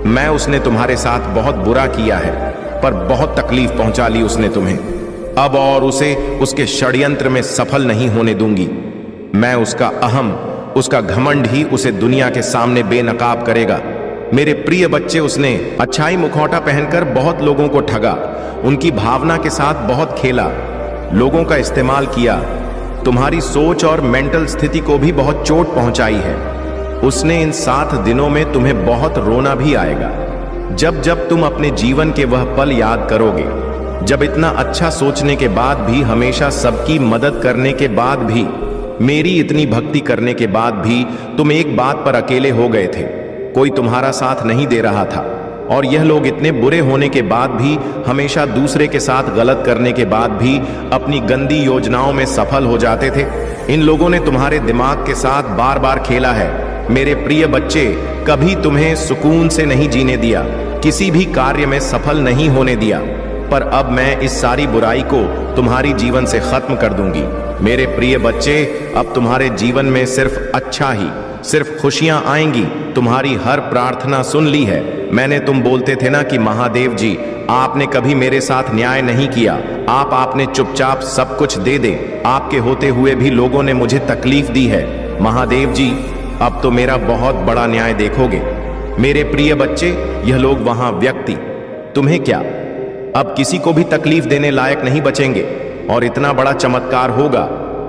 मैं उसने तुम्हारे साथ बहुत बुरा किया है, पर बहुत तकलीफ पहुंचा ली उसने तुम्हें। अब और उसे उसके षड्यंत्र में सफल नहीं होने दूंगी। मैं उसका अहम, उसका घमंड ही उसे दुनिया के सामने बेनकाब करेगा। मेरे प्रिय बच्चे, उसने अच्छाई मुखौटा पहनकर बहुत लोगों को ठगा, उनकी भावना के साथ बहुत खेला, लोगों का इस्तेमाल किया, तुम्हारी सोच और मेंटल स्थिति को भी बहुत चोट पहुंचाई है। उसने इन 7 दिनों में तुम्हें बहुत रोना भी आएगा। जब जब तुम अपने जीवन के वह पल याद करोगे, जब इतना अच्छा सोचने के बाद भी, हमेशा सबकी मदद करने के बाद भी, मेरी इतनी भक्ति करने के बाद भी तुम एक बात पर अकेले हो गए थे। कोई तुम्हारा साथ नहीं दे रहा था, और यह लोग इतने बुरे होने के बाद भी, हमेशा दूसरे के साथ गलत करने के बाद भी अपनी गंदी योजनाओं में सफल हो जाते थे। इन लोगों ने तुम्हारे दिमाग के साथ बार बार खेला है। मेरे प्रिय बच्चे, कभी तुम्हें सुकून से नहीं जीने दिया, किसी भी कार्य में सफल नहीं होने दिया। पर अब मैं इस सारी बुराई को तुम्हारी जीवन से खत्म कर दूंगी। मेरे प्रिय बच्चे, अब तुम्हारे जीवन में सिर्फ अच्छा ही, सिर्फ खुशियां आएंगी। तुम्हारी हर प्रार्थना सुन ली है मैंने। तुम बोलते थे ना कि महादेव जी, आपने कभी मेरे साथ न्याय नहीं किया, आपने चुपचाप सब कुछ दे दे। आपके होते हुए भी लोगों ने मुझे तकलीफ दी है। महादेव जी, अब तो मेरा बहुत बड़ा न्याय देखोगे। मेरे प्रिय बच्चे, यह लोग वहां व्यक्ति तुम्हें क्या, अब किसी को भी तकलीफ देने लायक नहीं बचेंगे। और इतना बड़ा चमत्कार होगा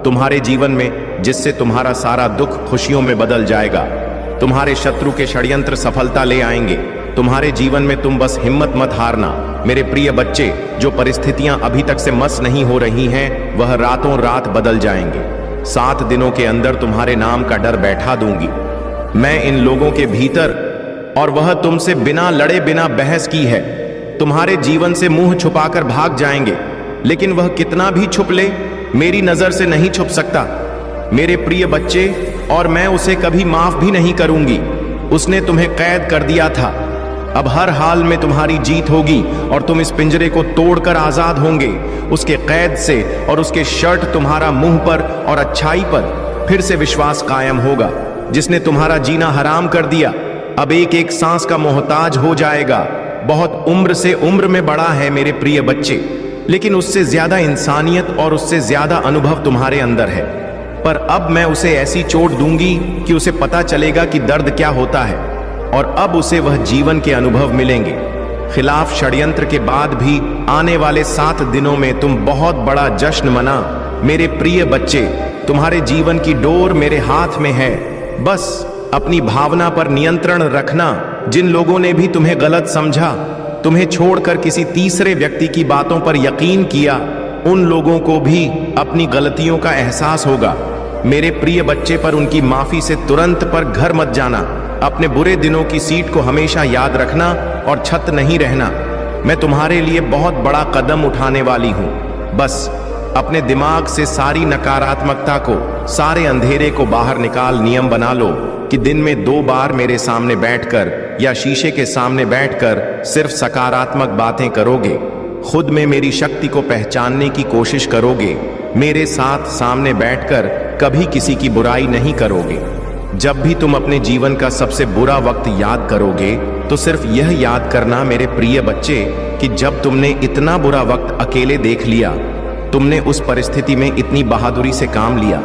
तुम्हारे जीवन में, जिससे तुम्हारा सारा दुख खुशियों में बदल जाएगा। तुम्हारे शत्रु के षड्यंत्र सफलता ले आएंगे तुम्हारे जीवन में। तुम बस हिम्मत मत हारना। मेरे प्रिय बच्चे, जो परिस्थितियां अभी तक से मस नहीं हो रही हैं, वह रातों रात बदल जाएंगे। 7 दिनों के अंदर तुम्हारे नाम का डर बैठा दूंगी मैं इन लोगों के भीतर, और वह तुमसे बिना लड़े, बिना बहस की है, तुम्हारे जीवन से मुंह छुपाकर भाग जाएंगे। लेकिन वह कितना भी छुप ले, मेरी नजर से नहीं छुप सकता मेरे प्रिय बच्चे, और मैं उसे कभी माफ भी नहीं करूंगी। उसने तुम्हें कैद कर दिया था, अब हर हाल में तुम्हारी जीत होगी, और तुम इस पिंजरे को तोड़कर आजाद होंगे उसके कैद से। और उसके शर्ट तुम्हारा मुंह पर और अच्छाई पर फिर से विश्वास कायम होगा। जिसने तुम्हारा जीना हराम कर दिया, अब एक एक सांस का मोहताज हो जाएगा। बहुत उम्र से उम्र में बड़ा है मेरे प्रिय बच्चे, लेकिन उससे ज्यादा इंसानियत और उससे ज्यादा अनुभव तुम्हारे अंदर है। पर अब मैं उसे ऐसी चोट दूंगी कि उसे पता चलेगा कि दर्द क्या होता है, और अब उसे वह जीवन के अनुभव मिलेंगे। खिलाफ षड्यंत्र के बाद भी आने वाले 7 दिनों में तुम बहुत बड़ा जश्न मना। मेरे प्रिय बच्चे, तुम्हारे जीवन की डोर मेरे हाथ में है। बस अपनी भावना पर नियंत्रण रखना। जिन लोगों ने भी तुम्हें गलत समझा, तुम्हें छोड़कर किसी तीसरे व्यक्ति की बातों पर यकीन किया, उन लोगों को भी अपनी गलतियों का एहसास होगा। मेरे प्रिय बच्चे, पर उनकी माफी से तुरंत पर घर मत जाना। अपने बुरे दिनों की सीट को हमेशा याद रखना और छत नहीं रहना। मैं तुम्हारे लिए बहुत बड़ा कदम उठाने वाली हूं। बस अपने दिमाग से सारी नकारात्मकता को, सारे अंधेरे को बाहर निकाल नियम बना लो कि दिन में 2 बार मेरे सामने बैठकर या शीशे के सामने बैठकर सिर्फ सकारात्मक बातें करोगे। खुद में मेरी शक्ति को पहचानने की कोशिश करोगे। मेरे साथ सामने बैठकर कभी किसी की बुराई नहीं करोगे। जब भी तुम अपने जीवन का सबसे बुरा वक्त याद करोगे, तो सिर्फ यह याद करना मेरे प्रिय बच्चे कि जब तुमने इतना बुरा वक्त अकेले देख लिया, तुमने उस परिस्थिति में इतनी बहादुरी से काम लिया।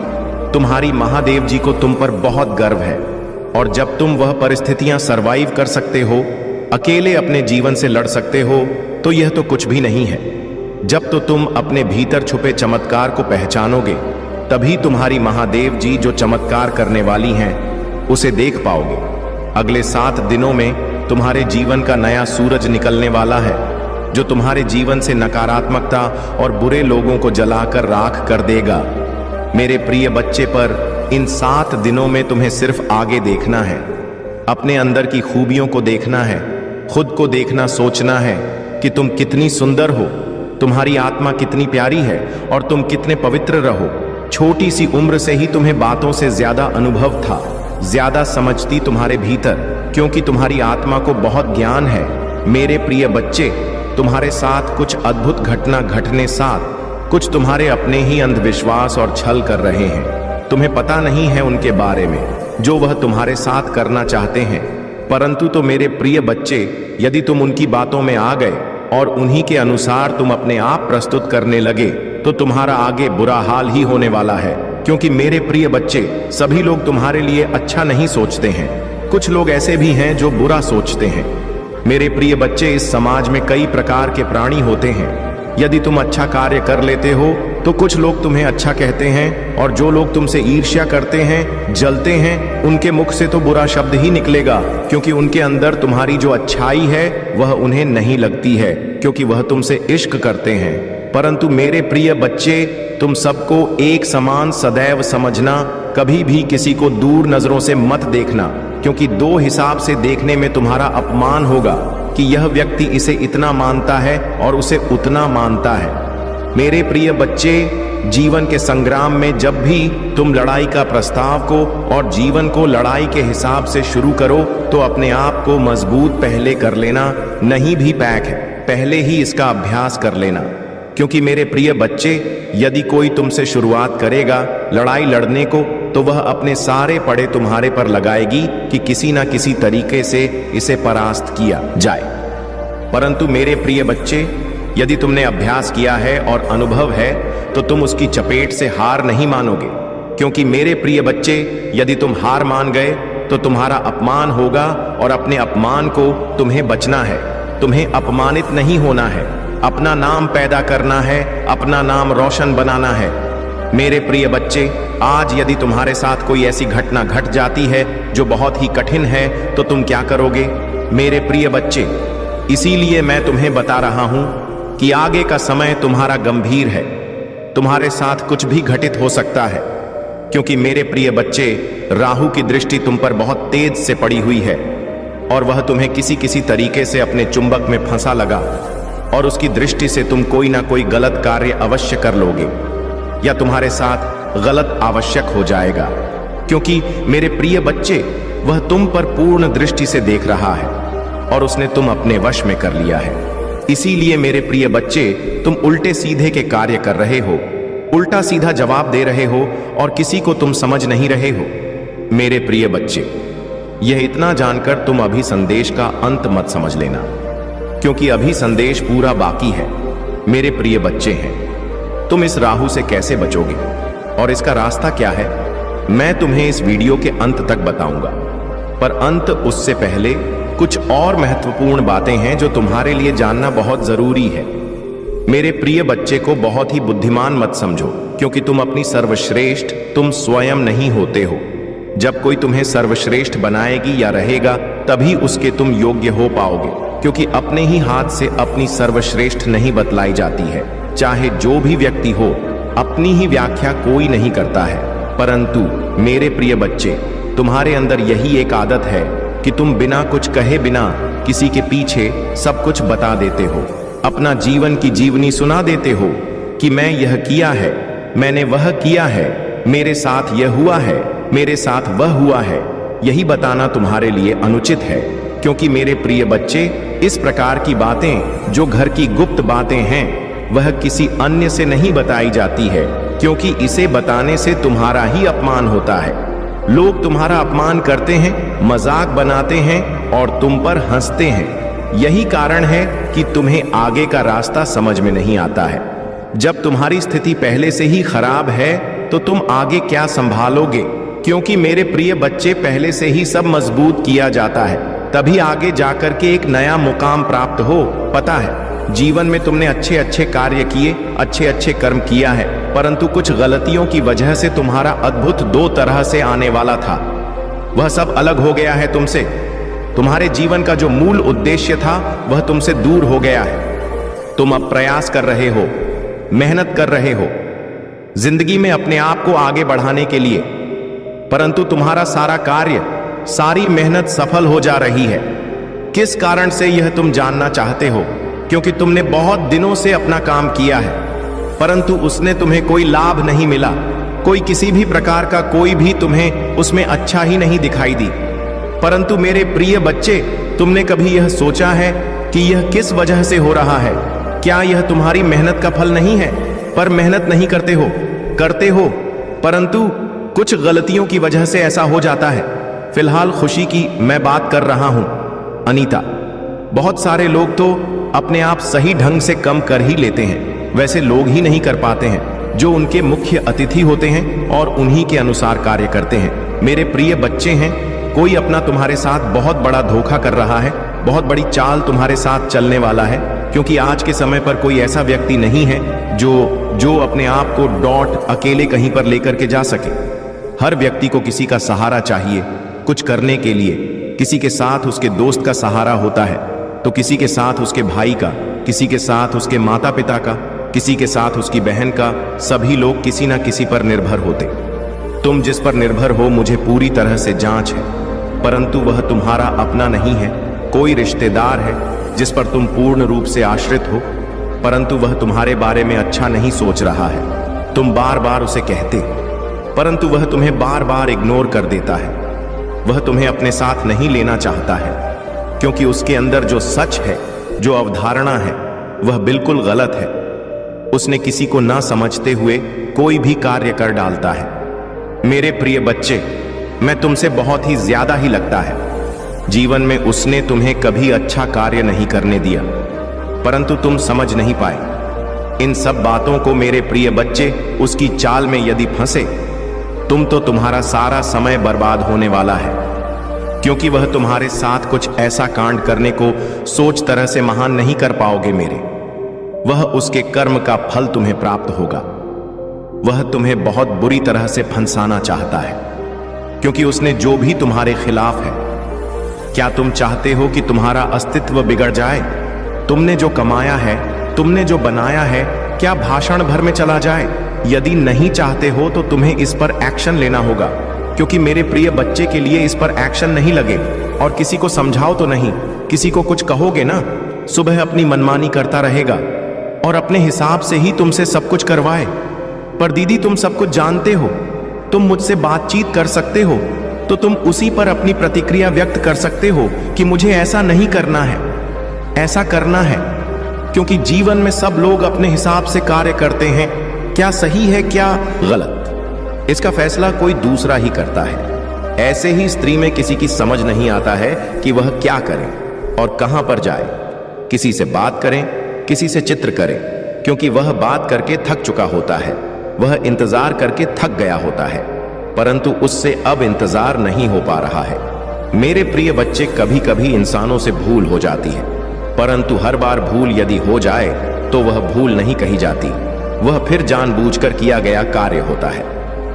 तुम्हारी महादेव जी को तुम पर बहुत गर्व है। और जब तुम वह परिस्थितियां सरवाइव कर सकते हो, अकेले अपने जीवन से लड़ सकते हो, तो यह तो कुछ भी नहीं है। जब तो तुम अपने भीतर छुपे चमत्कार को पहचानोगे, तभी तुम्हारी महादेव जी जो चमत्कार करने वाली हैं, उसे देख पाओगे। अगले 7 दिनों में तुम्हारे जीवन का नया सूरज निकलने वाला है, जो तुम्हारे जीवन से नकारात्मकता और बुरे लोगों को जलाकर राख कर देगा। मेरे प्रिय बच्चे, पर इन 7 दिनों में तुम्हें सिर्फ आगे देखना है, अपने अंदर की खूबियों को देखना है, खुद को देखना, सोचना है कि तुम कितनी सुंदर हो, तुम्हारी आत्मा कितनी प्यारी है और तुम कितने पवित्र रहो। छोटी सी उम्र से ही तुम्हें बातों से ज्यादा अनुभव था, ज्यादा समझती तुम्हारे भीतर, क्योंकि तुम्हारी आत्मा को बहुत ज्ञान है। मेरे प्रिय बच्चे, तुम्हारे साथ कुछ अद्भुत घटना घटने साथ कुछ तुम्हारे अपने ही अंधविश्वास और छल कर रहे हैं। तुम्हें पता नहीं है उनके बारे में जो वह तुम्हारे साथ करना चाहते हैं, परंतु तो मेरे प्रिय बच्चे, यदि तुम उनकी बातों में आ गए और उन्हीं के अनुसार तुम अपने आप प्रस्तुत करने लगे तो तुम्हारा आगे बुरा हाल ही होने वाला है। क्योंकि मेरे प्रिय बच्चे, सभी लोग तुम्हारे लिए अच्छा नहीं सोचते हैं। कुछ लोग ऐसे भी हैं जो बुरा सोचते हैं। मेरे प्रिय बच्चे, इस समाज में कई प्रकार के प्राणी होते हैं। यदि तुम अच्छा कार्य कर लेते हो तो कुछ लोग तुम्हें अच्छा कहते हैं, और जो लोग तुमसे ईर्ष्या करते हैं, जलते हैं, उनके मुख से तो बुरा शब्द ही निकलेगा, क्योंकि उनके अंदर तुम्हारी जो अच्छाई है वह उन्हें नहीं लगती है, क्योंकि वह तुमसे इश्क करते हैं। परंतु मेरे प्रिय बच्चे, तुम सबको एक समान सदैव समझना, कभी भी किसी को दूर नजरों से मत देखना, क्योंकि दो हिसाब से देखने में तुम्हारा अपमान होगा कि यह व्यक्ति इसे इतना मानता है और उसे उतना मानता है। मेरे प्रिय बच्चे, जीवन के संग्राम में जब भी तुम लड़ाई का प्रस्ताव को और जीवन को लड़ाई के हिसाब से शुरू करो तो अपने आप को मजबूत पहले कर लेना, नहीं भी पैक है, पहले ही इसका अभ्यास कर लेना। क्योंकि मेरे प्रिय बच्चे, यदि कोई तुमसे शुरुआत करेगा लड़ाई लड़ने को तो वह अपने सारे पड़े तुम्हारे पर लगाएगी कि किसी ना किसी तरीके से इसे परास्त किया जाए। परंतु मेरे प्रिय बच्चे, यदि तुमने अभ्यास किया है और अनुभव है तो तुम उसकी चपेट से हार नहीं मानोगे। क्योंकि मेरे प्रिय बच्चे, यदि तुम हार मान गए तो तुम्हारा अपमान होगा, और अपने अपमान को तुम्हें बचना है। तुम्हें अपमानित नहीं होना है, अपना नाम पैदा करना है, अपना नाम रोशन बनाना है। मेरे प्रिय बच्चे, आज यदि तुम्हारे साथ कोई ऐसी घटना घट जाती है जो बहुत ही कठिन है तो तुम क्या करोगे? मेरे प्रिय बच्चे, इसीलिए मैं तुम्हें बता रहा हूं कि आगे का समय तुम्हारा गंभीर है। तुम्हारे साथ कुछ भी घटित हो सकता है, क्योंकि मेरे प्रिय बच्चे, राहु की दृष्टि तुम पर बहुत तेज से पड़ी हुई है, और वह तुम्हें किसी किसी तरीके से अपने चुंबक में फंसा लगा, और उसकी दृष्टि से तुम कोई ना कोई गलत कार्य अवश्य कर लोगे, या तुम्हारे साथ गलत आवश्यक हो जाएगा। क्योंकि मेरे प्रिय बच्चे, वह तुम पर पूर्ण दृष्टि से देख रहा है और उसने तुम अपने वश में कर लिया है। इसीलिए मेरे प्रिय बच्चे, तुम उल्टे सीधे के कार्य कर रहे हो, उल्टा सीधा जवाब दे रहे हो और किसी को तुम समझ नहीं रहे हो। मेरे प्रिय बच्चे, यह इतना जानकर तुम अभी संदेश का अंत मत समझ लेना, क्योंकि अभी संदेश पूरा बाकी है। मेरे प्रिय बच्चे हैं, तुम इस राहु से कैसे बचोगे और इसका रास्ता क्या है, मैं तुम्हें इस वीडियो के अंत तक बताऊंगा। पर अंत उससे पहले कुछ और महत्वपूर्ण बातें हैं जो तुम्हारे लिए जानना बहुत जरूरी है। मेरे प्रिय बच्चे को बहुत ही बुद्धिमान मत समझो, क्योंकि तुम अपनी सर्वश्रेष्ठ तुम स्वयं नहीं होते हो। जब कोई तुम्हें सर्वश्रेष्ठ बनाएगी या रहेगा, तभी उसके तुम योग्य हो पाओगे, क्योंकि अपने ही हाथ से अपनी सर्वश्रेष्ठ नहीं बतलाई जाती है। चाहे जो भी व्यक्ति हो, अपनी ही व्याख्या कोई नहीं करता है। परंतु मेरे प्रिय बच्चे, तुम्हारे अंदर यही एक आदत है कि तुम बिना कुछ कहे बिना किसी के पीछे सब कुछ बता देते हो, अपना जीवन की जीवनी सुना देते हो कि मैं यह किया है, मैंने वह किया है, मेरे साथ यह हुआ है, मेरे साथ वह हुआ है। यही बताना तुम्हारे लिए अनुचित है, क्योंकि मेरे प्रिय बच्चे, इस प्रकार की बातें जो घर की गुप्त बातें हैं, वह किसी अन्य से नहीं बताई जाती है, क्योंकि इसे बताने से तुम्हारा ही अपमान होता है। लोग तुम्हारा अपमान करते हैं, मजाक बनाते हैं और तुम पर हंसते हैं। यही कारण है कि तुम्हें आगे का रास्ता समझ में नहीं आता है। जब तुम्हारी स्थिति पहले से ही खराब है तो तुम आगे क्या संभालोगे? क्योंकि मेरे प्रिय बच्चे, पहले से ही सब मजबूत किया जाता है, तभी आगे जाकर के एक नया मुकाम प्राप्त हो। पता है, जीवन में तुमने अच्छे अच्छे कार्य किए, अच्छे अच्छे कर्म किया है, परंतु कुछ गलतियों की वजह से तुम्हारा अद्भुत दो तरह से आने वाला था, वह सब अलग हो गया है तुमसे। तुम्हारे जीवन का जो मूल उद्देश्य था वह तुमसे दूर हो गया है। तुम अब प्रयास कर रहे हो, मेहनत कर रहे हो जिंदगी में अपने आप को आगे बढ़ाने के लिए, परंतु तुम्हारा सारा कार्य, सारी मेहनत सफल हो जा रही है। किस कारण से यह तुम जानना चाहते हो? क्योंकि तुमने बहुत दिनों से अपना काम किया है, परंतु उसने तुम्हें कोई लाभ नहीं मिला। कोई किसी भी प्रकार का कोई भी तुम्हें उसमें अच्छा ही नहीं दिखाई दी। परंतु मेरे प्रिय बच्चे, तुमने कभी यह सोचा है कि यह किस वजह से हो रहा है? क्या यह तुम्हारी मेहनत का फल नहीं है? पर मेहनत नहीं करते हो, परंतु कुछ गलतियों की वजह से ऐसा हो जाता है। फिलहाल खुशी की मैं बात कर रहा हूं अनीता। बहुत सारे लोग तो अपने आप सही ढंग से कम कर ही लेते हैं, वैसे लोग ही नहीं कर पाते हैं जो उनके मुख्य अतिथि होते हैं और उन्हीं के अनुसार कार्य करते हैं। मेरे प्रिय बच्चे हैं, कोई अपना तुम्हारे साथ बहुत बड़ा धोखा कर रहा है, बहुत बड़ी चाल तुम्हारे साथ चलने वाला है, क्योंकि आज के समय पर कोई ऐसा व्यक्ति नहीं है जो अपने आप को अकेले कहीं पर लेकर के जा सके। हर व्यक्ति को किसी का सहारा चाहिए कुछ करने के लिए। किसी के साथ उसके दोस्त का सहारा होता है, तो किसी के साथ उसके भाई का, किसी के साथ उसके माता पिता का, किसी के साथ उसकी बहन का। सभी लोग किसी ना किसी पर निर्भर होते। तुम जिस पर निर्भर हो मुझे पूरी तरह से जांच है, परंतु वह तुम्हारा अपना नहीं है। कोई रिश्तेदार है जिस पर तुम पूर्ण रूप से आश्रित हो, परंतु वह तुम्हारे बारे में अच्छा नहीं सोच रहा है। तुम बार बार उसे कहते, परंतु वह तुम्हें बार बार इग्नोर कर देता है। वह तुम्हें अपने साथ नहीं लेना चाहता है, क्योंकि उसके अंदर जो सच है, जो अवधारणा है, वह बिल्कुल गलत है। उसने किसी को ना समझते हुए कोई भी कार्य कर डालता है। मेरे प्रिय बच्चे, मैं तुमसे बहुत ही ज्यादा ही लगता है। जीवन में उसने तुम्हें कभी अच्छा कार्य नहीं करने दिया, परंतु तुम समझ नहीं पाए इन सब बातों को। मेरे प्रिय बच्चे, उसकी चाल में यदि फंसे तो तुम्हारा सारा समय बर्बाद होने वाला है, क्योंकि वह तुम्हारे साथ कुछ ऐसा कांड करने को सोच तरह से महान नहीं कर पाओगे मेरे। वह उसके कर्म का फल तुम्हें प्राप्त होगा। वह तुम्हें बहुत बुरी तरह से फंसाना चाहता है, क्योंकि उसने जो भी तुम्हारे खिलाफ है। क्या तुम चाहते हो कि तुम्हारा अस्तित्व बिगड़ जाए? तुमने जो कमाया है, तुमने जो बनाया है, क्या भाषण भर में चला जाए? यदि नहीं चाहते हो तो तुम्हें इस पर एक्शन लेना होगा, क्योंकि मेरे प्रिय बच्चे के लिए इस पर एक्शन नहीं लगे। और किसी को समझाओ तो नहीं, किसी को कुछ कहोगे ना, सुबह अपनी मनमानी करता रहेगा और अपने हिसाब से ही तुमसे सब कुछ करवाए। पर दीदी, तुम सब कुछ जानते हो, तुम मुझसे बातचीत कर सकते हो, तो तुम उसी पर अपनी प्रतिक्रिया व्यक्त कर सकते हो कि मुझे ऐसा नहीं करना है, ऐसा करना है। क्योंकि जीवन में सब लोग अपने हिसाब से कार्य करते हैं। क्या सही है, क्या गलत, इसका फैसला कोई दूसरा ही करता है। ऐसे ही स्त्री में किसी की समझ नहीं आता है कि वह क्या करे और कहां पर जाए। किसी से बात करें, किसी से चित्र करें, क्योंकि वह बात करके थक चुका होता है, वह इंतजार करके थक गया होता है, परंतु उससे अब इंतजार नहीं हो पा रहा है। मेरे प्रिय बच्चे, कभी कभी इंसानों से भूल हो जाती है, परंतु हर बार भूल यदि हो जाए तो वह भूल नहीं कही जाती, वह फिर जानबूझकर किया गया कार्य होता है।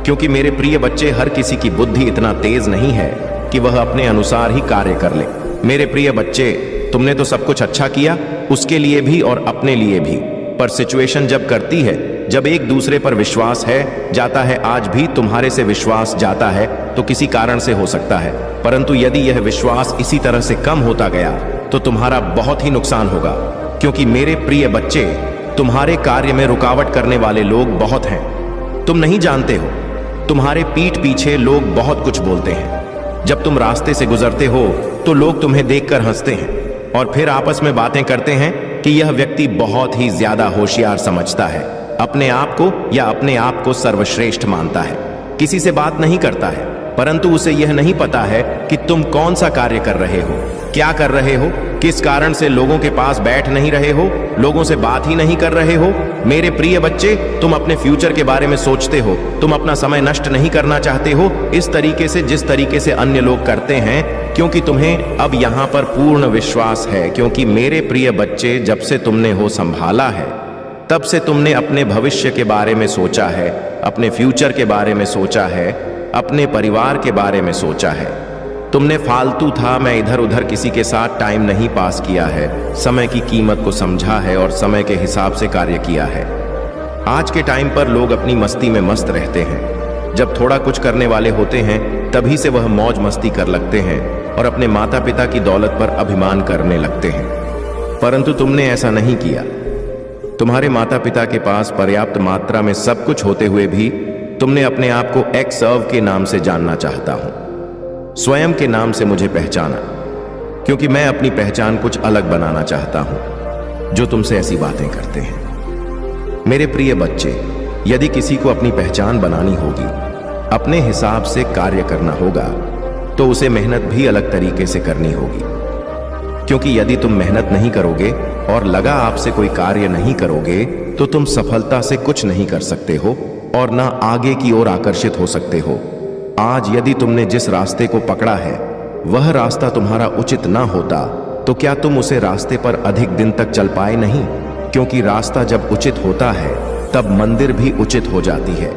क्योंकि मेरे प्रिय बच्चे, हर किसी की बुद्धि इतना तेज नहीं है कि वह अपने अनुसार ही कार्य कर ले। मेरे प्रिय बच्चे, तुमने तो सब कुछ अच्छा किया, उसके लिए भी और अपने लिए भी, पर सिचुएशन जब करती है, जब एक दूसरे पर विश्वास है जाता है, आज भी तुम्हारे से विश्वास जाता है तो किसी कारण से हो सकता है, परंतु यदि यह विश्वास इसी तरह से कम होता गया तो तुम्हारा बहुत ही नुकसान होगा। क्योंकि मेरे प्रिय बच्चे, तुम्हारे कार्य में रुकावट करने वाले लोग बहुत हैं। तुम नहीं जानते हो, तुम्हारे पीठ पीछे लोग बहुत कुछ बोलते हैं। जब तुम रास्ते से गुजरते हो तो लोग तुम्हें देखकर हंसते हैं और फिर आपस में बातें करते हैं कि यह व्यक्ति बहुत ही ज्यादा होशियार समझता है, अपने आप को या अपने आप को सर्वश्रेष्ठ मानता है, किसी से बात नहीं करता है, परंतु उसे यह नहीं पता है कि तुम कौन सा कार्य कर रहे हो, क्या कर रहे हो, किस कारण से लोगों के पास बैठ नहीं रहे हो, लोगों से बात ही नहीं कर रहे हो। मेरे प्रिय बच्चे, तुम अपने फ्यूचर के बारे में सोचते हो, तुम अपना समय नष्ट नहीं करना चाहते हो इस तरीके से जिस तरीके से अन्य लोग करते हैं, क्योंकि तुम्हें अब यहाँ पर पूर्ण विश्वास है। क्योंकि मेरे प्रिय बच्चे, जब से तुमने हो संभाला है, तब से तुमने अपने भविष्य के बारे में सोचा है, अपने फ्यूचर के बारे में सोचा है, अपने परिवार के बारे में सोचा है। तुमने फालतू था मैं इधर उधर किसी के साथ टाइम नहीं पास किया है, समय की कीमत को समझा है और समय के हिसाब से कार्य किया है। आज के टाइम पर लोग अपनी मस्ती में मस्त रहते हैं। जब थोड़ा कुछ करने वाले होते हैं तभी से वह मौज मस्ती कर लगते हैं और अपने माता पिता की दौलत पर अभिमान करने लगते हैं। परंतु तुमने ऐसा नहीं किया। तुम्हारे माता पिता के पास पर्याप्त मात्रा में सब कुछ होते हुए भी तुमने अपने आप को एक सर्व के नाम से जानना चाहता हूं, स्वयं के नाम से मुझे पहचाना, क्योंकि मैं अपनी पहचान कुछ अलग बनाना चाहता हूं जो तुमसे ऐसी बातें करते हैं। मेरे प्रिय बच्चे, यदि किसी को अपनी पहचान बनानी होगी, अपने हिसाब से कार्य करना होगा, तो उसे मेहनत भी अलग तरीके से करनी होगी। क्योंकि यदि तुम मेहनत नहीं करोगे और लगा आपसे कोई कार्य नहीं करोगे, तो तुम सफलता से कुछ नहीं कर सकते हो और ना आगे की ओर आकर्षित हो सकते हो। आज यदि तुमने जिस रास्ते को पकड़ा है वह रास्ता तुम्हारा उचित ना होता, तो क्या तुम उसे रास्ते पर अधिक दिन तक चल पाए नहीं? क्योंकि रास्ता जब उचित होता है तब मंदिर भी उचित हो जाती है।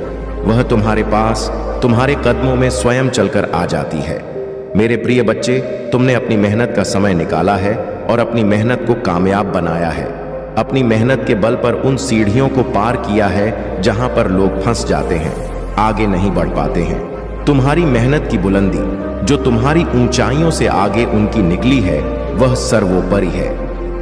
वह तुम्हारे पास तुम्हारे कदमों में स्वयं चलकर आ जाती है। मेरे प्रिय बच्चे, तुमने अपनी मेहनत का समय निकाला है और अपनी मेहनत को कामयाब बनाया है। अपनी मेहनत के बल पर उन सीढ़ियों को पार किया है जहां पर लोग फंस जाते हैं, आगे नहीं बढ़ पाते हैं। तुम्हारी मेहनत की बुलंदी जो तुम्हारी ऊंचाइयों से आगे उनकी निकली है, वह सर्वोपरि है।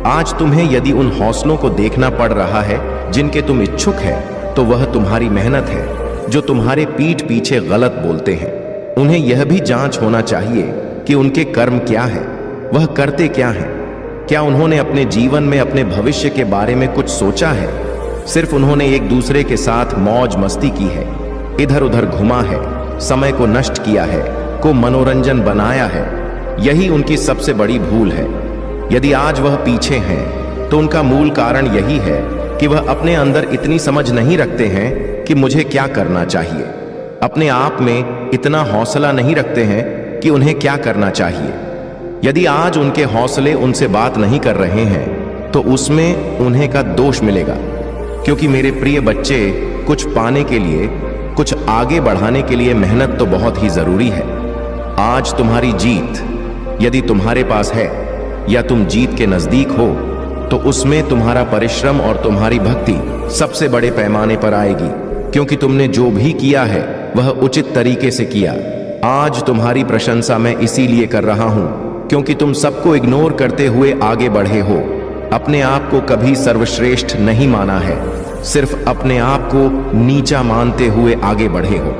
आज तुम्हें यदि उन हौसलों को देखना पड़ रहा है जिनके तुम इच्छुक है, तो वह तुम्हारी मेहनत है जो तुम्हारे पीठ पीछे गलत बोलते हैं। उन्हें यह भी जांच होना चाहिए कि उनके कर्म क्या है, वह करते क्या हैं। क्या उन्होंने अपने जीवन में अपने भविष्य के बारे में कुछ सोचा है? सिर्फ उन्होंने एक दूसरे के साथ मौज मस्ती की है, इधर उधर घुमा है, समय को नष्ट किया है, को मनोरंजन बनाया है। यही उनकी सबसे बड़ी भूल है। यदि आज वह पीछे हैं, तो उनका मूल कारण यही है कि वह अपने अंदर इतनी समझ नहीं रखते हैं कि मुझे क्या करना चाहिए। अपने आप में इतना हौसला नहीं रखते हैं कि उन्हें क्या करना चाहिए। यदि आज उनके हौसले उनसे बात नहीं कर रहे हैं, तो उसमें उन्हें का दोष मिलेगा। क्योंकि मेरे प्रिय बच्चे, कुछ पाने के लिए, कुछ आगे बढ़ाने के लिए मेहनत तो बहुत ही जरूरी है। आज तुम्हारी जीत यदि तुम्हारे पास है या तुम जीत के नजदीक हो, तो उसमें तुम्हारा परिश्रम और तुम्हारी भक्ति सबसे बड़े पैमाने पर आएगी। क्योंकि तुमने जो भी किया है वह उचित तरीके से किया। आज तुम्हारी प्रशंसा मैं इसीलिए कर रहा हूं क्योंकि तुम सबको इग्नोर करते हुए आगे बढ़े हो। अपने आप को कभी सर्वश्रेष्ठ नहीं माना है, सिर्फ अपने आप को नीचा मानते हुए आगे बढ़े हो।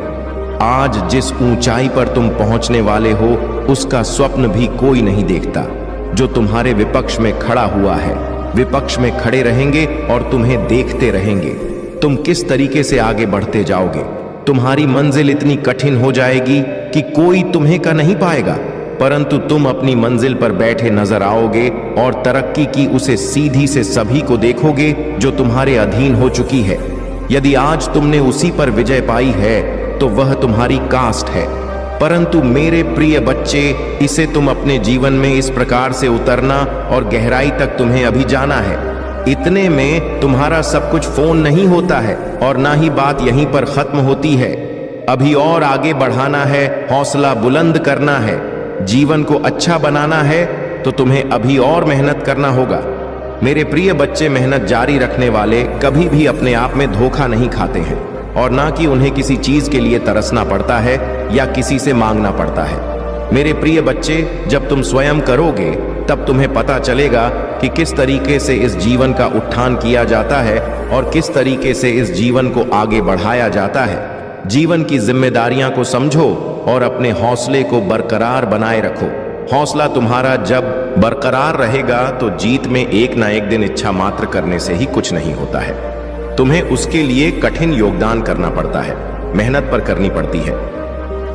आज जिस ऊंचाई पर तुम पहुंचने वाले हो, उसका स्वप्न भी कोई नहीं देखता। जो तुम्हारे विपक्ष में खड़ा हुआ है, विपक्ष में खड़े रहेंगे और तुम्हें देखते रहेंगे। तुम किस तरीके से आगे बढ़ते जाओगे। तुम्हारी मंजिल इतनी कठिन हो जाएगी कि कोई तुम्हें का नहीं पाएगा, परंतु तुम अपनी मंजिल पर बैठे नजर आओगे और तरक्की की उसे सीधी से सभी को देखोगे जो तुम्हारे अधीन हो चुकी है। यदि आज तुमने उसी पर विजय पाई है, तो वह तुम्हारी कास्ट है। परंतु मेरे प्रिय बच्चे, इसे तुम अपने जीवन में इस प्रकार से उतरना और गहराई तक तुम्हें अभी जाना है। इतने में तुम्हारा सब कुछ फोन नहीं होता है और ना ही बात यहीं पर खत्म होती है। अभी और आगे बढ़ाना है, हौसला बुलंद करना है, जीवन को अच्छा बनाना है, तो तुम्हें अभी और मेहनत करना होगा। मेरे प्रिय बच्चे, मेहनत जारी रखने वाले कभी भी अपने आप में धोखा नहीं खाते हैं और ना कि उन्हें किसी चीज के लिए तरसना पड़ता है या किसी से मांगना पड़ता है। मेरे प्रिय बच्चे, जब तुम स्वयं करोगे तब तुम्हें पता चलेगा कि किस तरीके से इस जीवन का उत्थान किया जाता है और किस तरीके से इस जीवन को आगे बढ़ाया जाता है। जीवन की जिम्मेदारियां को समझो और अपने हौसले को बरकरार बनाए रखो। हौसला तुम्हारा जब बरकरार रहेगा तो जीत में एक ना एक दिन इच्छा मात्र करने से ही कुछ नहीं होता है। तुम्हें उसके लिए कठिन योगदान करना पड़ता है, मेहनत पर करनी पड़ती है।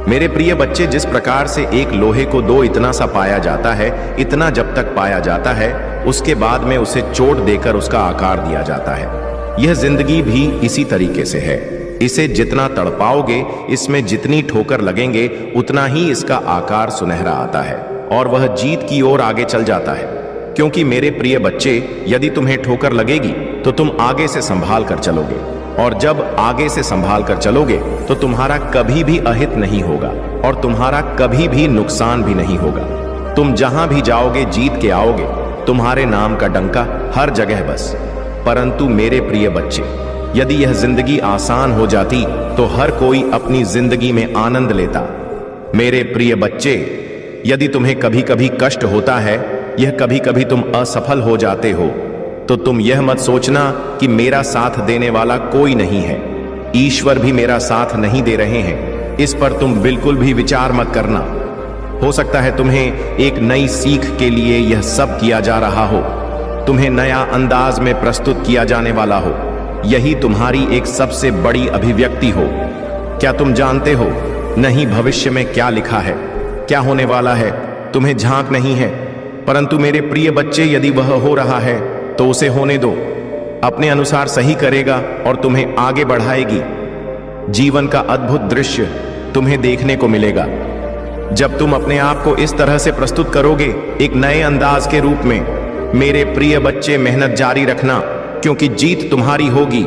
मेरे प्रिय बच्चे, जिस प्रकार से एक लोहे को दो इतना सा पाया जाता है, इतना जब तक पाया जाता है, उसके बाद में उसे चोट देकर उसका आकार दिया जाता है। यह जिंदगी भी इसी तरीके से है। इसे जितना तड़पाओगे, इसमें जितनी ठोकर लगेंगे, उतना ही इसका आकार सुनहरा आता है और वह जीत की ओर आगे चल जाता है। क्योंकि मेरे प्रिय बच्चे, यदि तुम्हें ठोकर लगेगी तो तुम आगे से संभाल कर चलोगे, और जब आगे से संभाल कर चलोगे तो तुम्हारा कभी भी अहित नहीं होगा और तुम्हारा कभी भी नुकसान भी नहीं होगा। तुम जहां भी जाओगे जीत के आओगे, तुम्हारे नाम का डंका हर जगह बस। परंतु मेरे प्रिय बच्चे, यदि यह जिंदगी आसान हो जाती तो हर कोई अपनी जिंदगी में आनंद लेता। मेरे प्रिय बच्चे, यदि तुम्हें कभी कभी कष्ट होता है यह कभी कभी तुम असफल हो जाते हो, तो तुम यह मत सोचना कि मेरा साथ देने वाला कोई नहीं है, ईश्वर भी मेरा साथ नहीं दे रहे हैं, इस पर तुम बिल्कुल भी विचार मत करना। हो सकता है तुम्हें एक नई सीख के लिए यह सब किया जा रहा हो, तुम्हें नया अंदाज में प्रस्तुत किया जाने वाला हो, यही तुम्हारी एक सबसे बड़ी अभिव्यक्ति हो। क्या तुम जानते हो नहीं भविष्य में क्या लिखा है, क्या होने वाला है, तुम्हें झांक नहीं है, परंतु मेरे प्रिय बच्चे यदि वह हो रहा है तो उसे होने दो, अपने अनुसार सही करेगा और तुम्हें आगे बढ़ाएगी। जीवन का अद्भुत दृश्य तुम्हें देखने को मिलेगा जब तुम अपने आप को इस तरह से प्रस्तुत करोगे, एक नए अंदाज के रूप में। मेरे प्रिय बच्चे, मेहनत जारी रखना, क्योंकि जीत तुम्हारी होगी।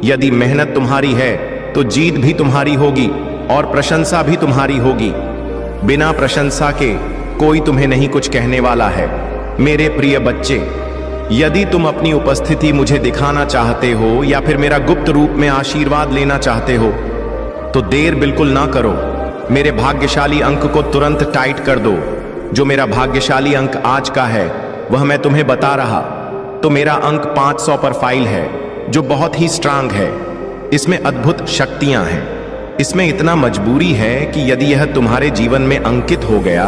यदि मेहनत तुम्हारी है तो जीत भी तुम्हारी होगी और प्रशंसा भी तुम्हारी होगी। बिना प्रशंसा के कोई तुम्हें नहीं कुछ कहने वाला है। मेरे प्रिय बच्चे, यदि तुम अपनी उपस्थिति मुझे दिखाना चाहते हो या फिर मेरा गुप्त रूप में आशीर्वाद लेना चाहते हो, तो देर बिल्कुल ना करो। मेरे भाग्यशाली अंक को तुरंत टाइट कर दो। जो मेरा भाग्यशाली अंक आज का है वह मैं तुम्हें बता रहा। तो मेरा अंक 500 पर फाइल है, जो बहुत ही स्ट्रांग है। इसमें अद्भुत शक्तियां हैं। इसमें इतना मजबूरी है कि यदि यह तुम्हारे जीवन में अंकित हो गया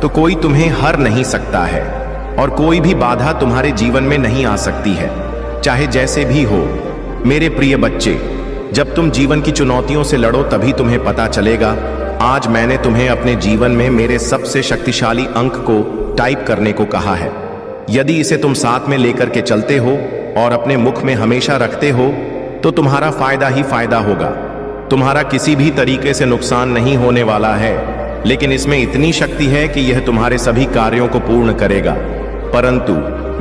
तो कोई तुम्हें हर नहीं सकता है और कोई भी बाधा तुम्हारे जीवन में नहीं आ सकती है, चाहे जैसे भी हो। मेरे प्रिय बच्चे, जब तुम जीवन की चुनौतियों से लड़ो तभी तुम्हें पता चलेगा। आज मैंने तुम्हें अपने जीवन में मेरे सबसे शक्तिशाली अंक को टाइप करने को कहा है। यदि इसे तुम साथ में लेकर के चलते हो और अपने मुख में हमेशा रखते हो तो तुम्हारा फायदा ही फायदा होगा। तुम्हारा किसी भी तरीके से नुकसान नहीं होने वाला है, लेकिन इसमें इतनी शक्ति है कि यह तुम्हारे सभी कार्यों को पूर्ण करेगा। परंतु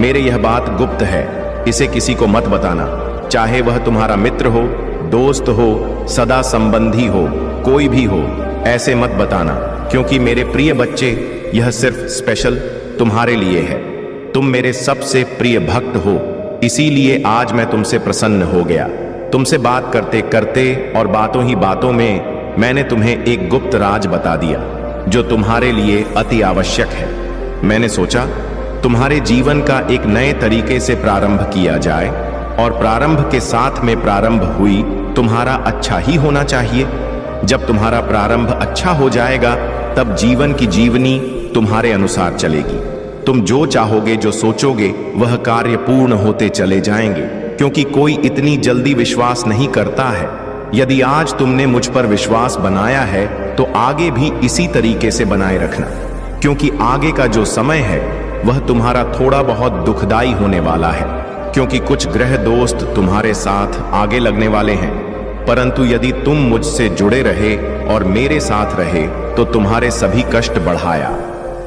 मेरे यह बात गुप्त है, इसे किसी को मत बताना, चाहे वह तुम्हारा मित्र हो, दोस्त हो, सदा संबंधी हो, कोई भी हो, ऐसे मत बताना, क्योंकि मेरे प्रिय बच्चे, यह सिर्फ स्पेशल तुम्हारे लिए है। तुम मेरे सबसे प्रिय भक्त हो, इसीलिए आज मैं तुमसे प्रसन्न हो गया। तुमसे बात करते करते और बातों ही बातों में मैंने तुम्हें एक गुप्त राज बता दिया जो तुम्हारे लिए अति आवश्यक है। मैंने सोचा तुम्हारे जीवन का एक नए तरीके से प्रारंभ किया जाए, और प्रारंभ के साथ में प्रारंभ हुई तुम्हारा अच्छा ही होना चाहिए। जब तुम्हारा प्रारंभ अच्छा हो जाएगा तब जीवन की जीवनी तुम्हारे अनुसार चलेगी। तुम जो चाहोगे, जो सोचोगे, वह कार्य पूर्ण होते चले जाएंगे, क्योंकि कोई इतनी जल्दी विश्वास नहीं करता है। यदि आज तुमने मुझ पर विश्वास बनाया है तो आगे भी इसी तरीके से बनाए रखना, क्योंकि आगे का जो समय है वह तुम्हारा थोड़ा बहुत दुखदाई होने वाला है, क्योंकि कुछ ग्रह दोस्त तुम्हारे साथ आगे लगने वाले हैं। परंतु यदि तुम मुझसे जुड़े रहे और मेरे साथ रहे तो तुम्हारे सभी कष्ट बढ़ाया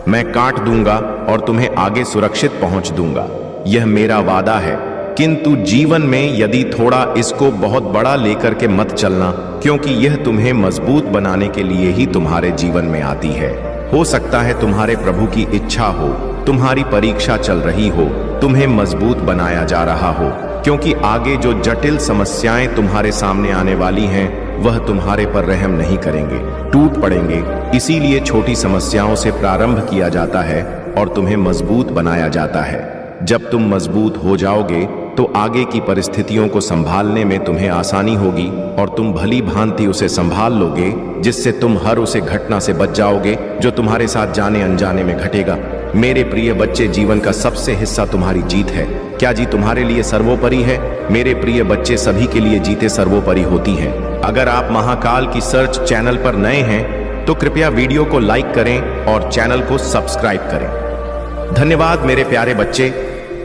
मैं काट दूंगा और तुम्हें आगे सुरक्षित पहुंच दूंगा। यह मेरा वादा है। किंतु जीवन में यदि थोड़ा इसको बहुत बड़ा लेकर के मत चलना, क्योंकि यह तुम्हें मजबूत बनाने के लिए ही तुम्हारे जीवन में आती है। हो सकता है तुम्हारे प्रभु की इच्छा हो, तुम्हारी परीक्षा चल रही हो, तुम्हें मजबूत बनाया जा रहा हो, क्योंकि आगे जो जटिल समस्याएं तुम्हारे सामने आने वाली हैं वह तुम्हारे पर रहम नहीं करेंगे, टूट पड़ेंगे। इसीलिए छोटी समस्याओं से प्रारंभ किया जाता है और तुम्हें मजबूत बनाया जाता है। जब तुम मजबूत हो जाओगे तो आगे की परिस्थितियों को संभालने में तुम्हें आसानी होगी और तुम भली भांति उसे संभाल लोगे, जिससे तुम हर उसे घटना से बच जाओगे जो तुम्हारे साथ जाने अनजाने में घटेगा। मेरे प्रिय बच्चे, जीवन का सबसे हिस्सा तुम्हारी जीत है। क्या जीत तुम्हारे लिए सर्वोपरि है? मेरे प्रिय बच्चे, सभी के लिए जीतें सर्वोपरि होती हैं। अगर आप महाकाल की सर्च चैनल पर नए हैं तो कृपया वीडियो को लाइक करें और चैनल को सब्सक्राइब करें। धन्यवाद मेरे प्यारे बच्चे।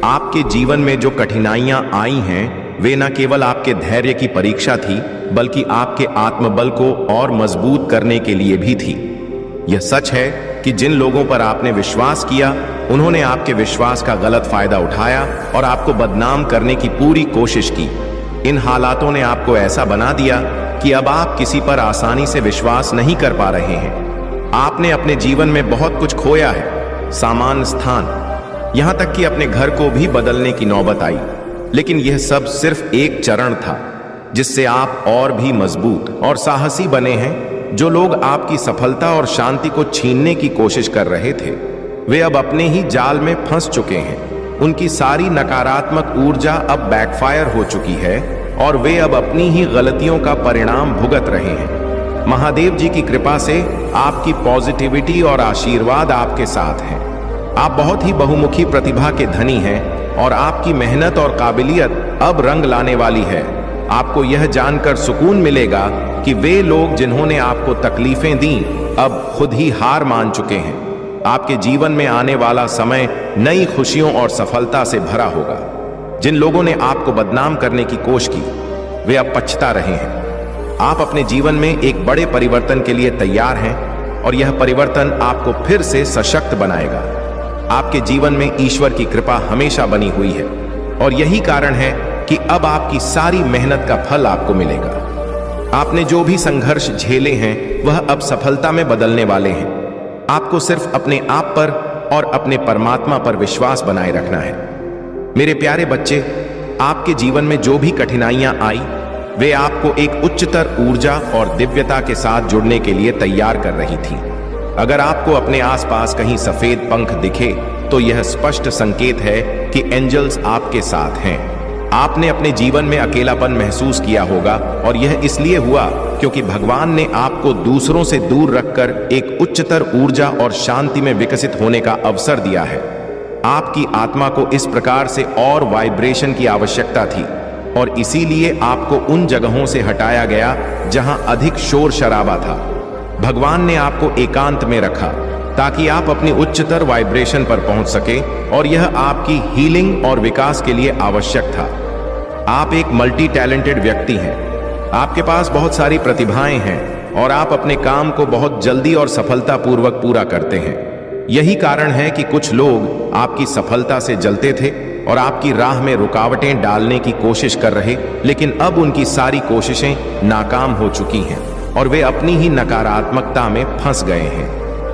आपके जीवन में जो कठिनाइयां आई हैं वे न केवल आपके धैर्य की परीक्षा थी, बल्कि आपके आत्मबल को और मजबूत करने के लिए भी थी। यह सच है कि जिन लोगों पर आपने विश्वास किया उन्होंने आपके विश्वास का गलत फायदा उठाया और आपको बदनाम करने की पूरी कोशिश की। इन हालातों ने आपको ऐसा बना दिया कि अब आप किसी पर आसानी से विश्वास नहीं कर पा रहे हैं। आपने अपने जीवन में बहुत कुछ खोया है, सामान, स्थान, यहां तक कि अपने घर को भी बदलने की नौबत आई। लेकिन यह सब सिर्फ एक चरण था जिससे आप और भी मजबूत और साहसी बने हैं। जो लोग आपकी सफलता और शांति को छीनने की कोशिश कर रहे थे वे अब अपने ही जाल में फंस चुके हैं। उनकी सारी नकारात्मक ऊर्जा अब बैकफायर हो चुकी है और वे अब अपनी ही गलतियों का परिणाम भुगत रहे हैं। महादेव जी की कृपा से आपकी पॉजिटिविटी और आशीर्वाद आपके साथ हैं। आप बहुत ही बहुमुखी प्रतिभा के धनी हैं और आपकी मेहनत और काबिलियत अब रंग लाने वाली है। आपको यह जानकर सुकून मिलेगा कि वे लोग जिन्होंने आपको तकलीफें दी अब खुद ही हार मान चुके हैं। आपके जीवन में आने वाला समय नई खुशियों और सफलता से भरा होगा। जिन लोगों ने आपको बदनाम करने की कोशिश की वे अब पछता रहे हैं। आप अपने जीवन में एक बड़े परिवर्तन के लिए तैयार हैं और यह परिवर्तन आपको फिर से सशक्त बनाएगा। आपके जीवन में ईश्वर की कृपा हमेशा बनी हुई है और यही कारण है कि अब आपकी सारी मेहनत का फल आपको मिलेगा। आपने जो भी संघर्ष झेले हैं वह अब सफलता में बदलने वाले हैं। आपको सिर्फ अपने आप पर और अपने परमात्मा पर विश्वास बनाए रखना है। मेरे प्यारे बच्चे, आपके जीवन में जो भी कठिनाइयां आई वे आपको एक उच्चतर ऊर्जा और दिव्यता के साथ जुड़ने के लिए तैयार कर रही थी। अगर आपको अपने आसपास कहीं सफेद पंख दिखे तो यह स्पष्ट संकेत है कि एंजल्स आपके साथ हैं। आपने अपने जीवन में अकेलापन महसूस किया होगा और यह इसलिए हुआ क्योंकि भगवान ने आपको दूसरों से दूर रखकर एक उच्चतर ऊर्जा और शांति में विकसित होने का अवसर दिया है। आपकी आत्मा को इस प्रकार से और वाइब्रेशन की आवश्यकता थी और इसीलिए आपको उन जगहों से हटाया गया जहां अधिक शोर शराबा था। भगवान ने आपको एकांत में रखा ताकि आप अपनी उच्चतर वाइब्रेशन पर पहुंच सके और यह आपकी हीलिंग और विकास के लिए आवश्यक था। आप एक मल्टी टैलेंटेड व्यक्ति हैं। आपके पास बहुत सारी प्रतिभाएं हैं और आप अपने काम को बहुत जल्दी और सफलतापूर्वक पूरा करते हैं। यही कारण है कि कुछ लोग आपकी सफलता से जलते थे और आपकी राह में रुकावटें डालने की कोशिश कर रहे, लेकिन अब उनकी सारी कोशिशें नाकाम हो चुकी हैं और वे अपनी ही नकारात्मकता में फंस गए हैं।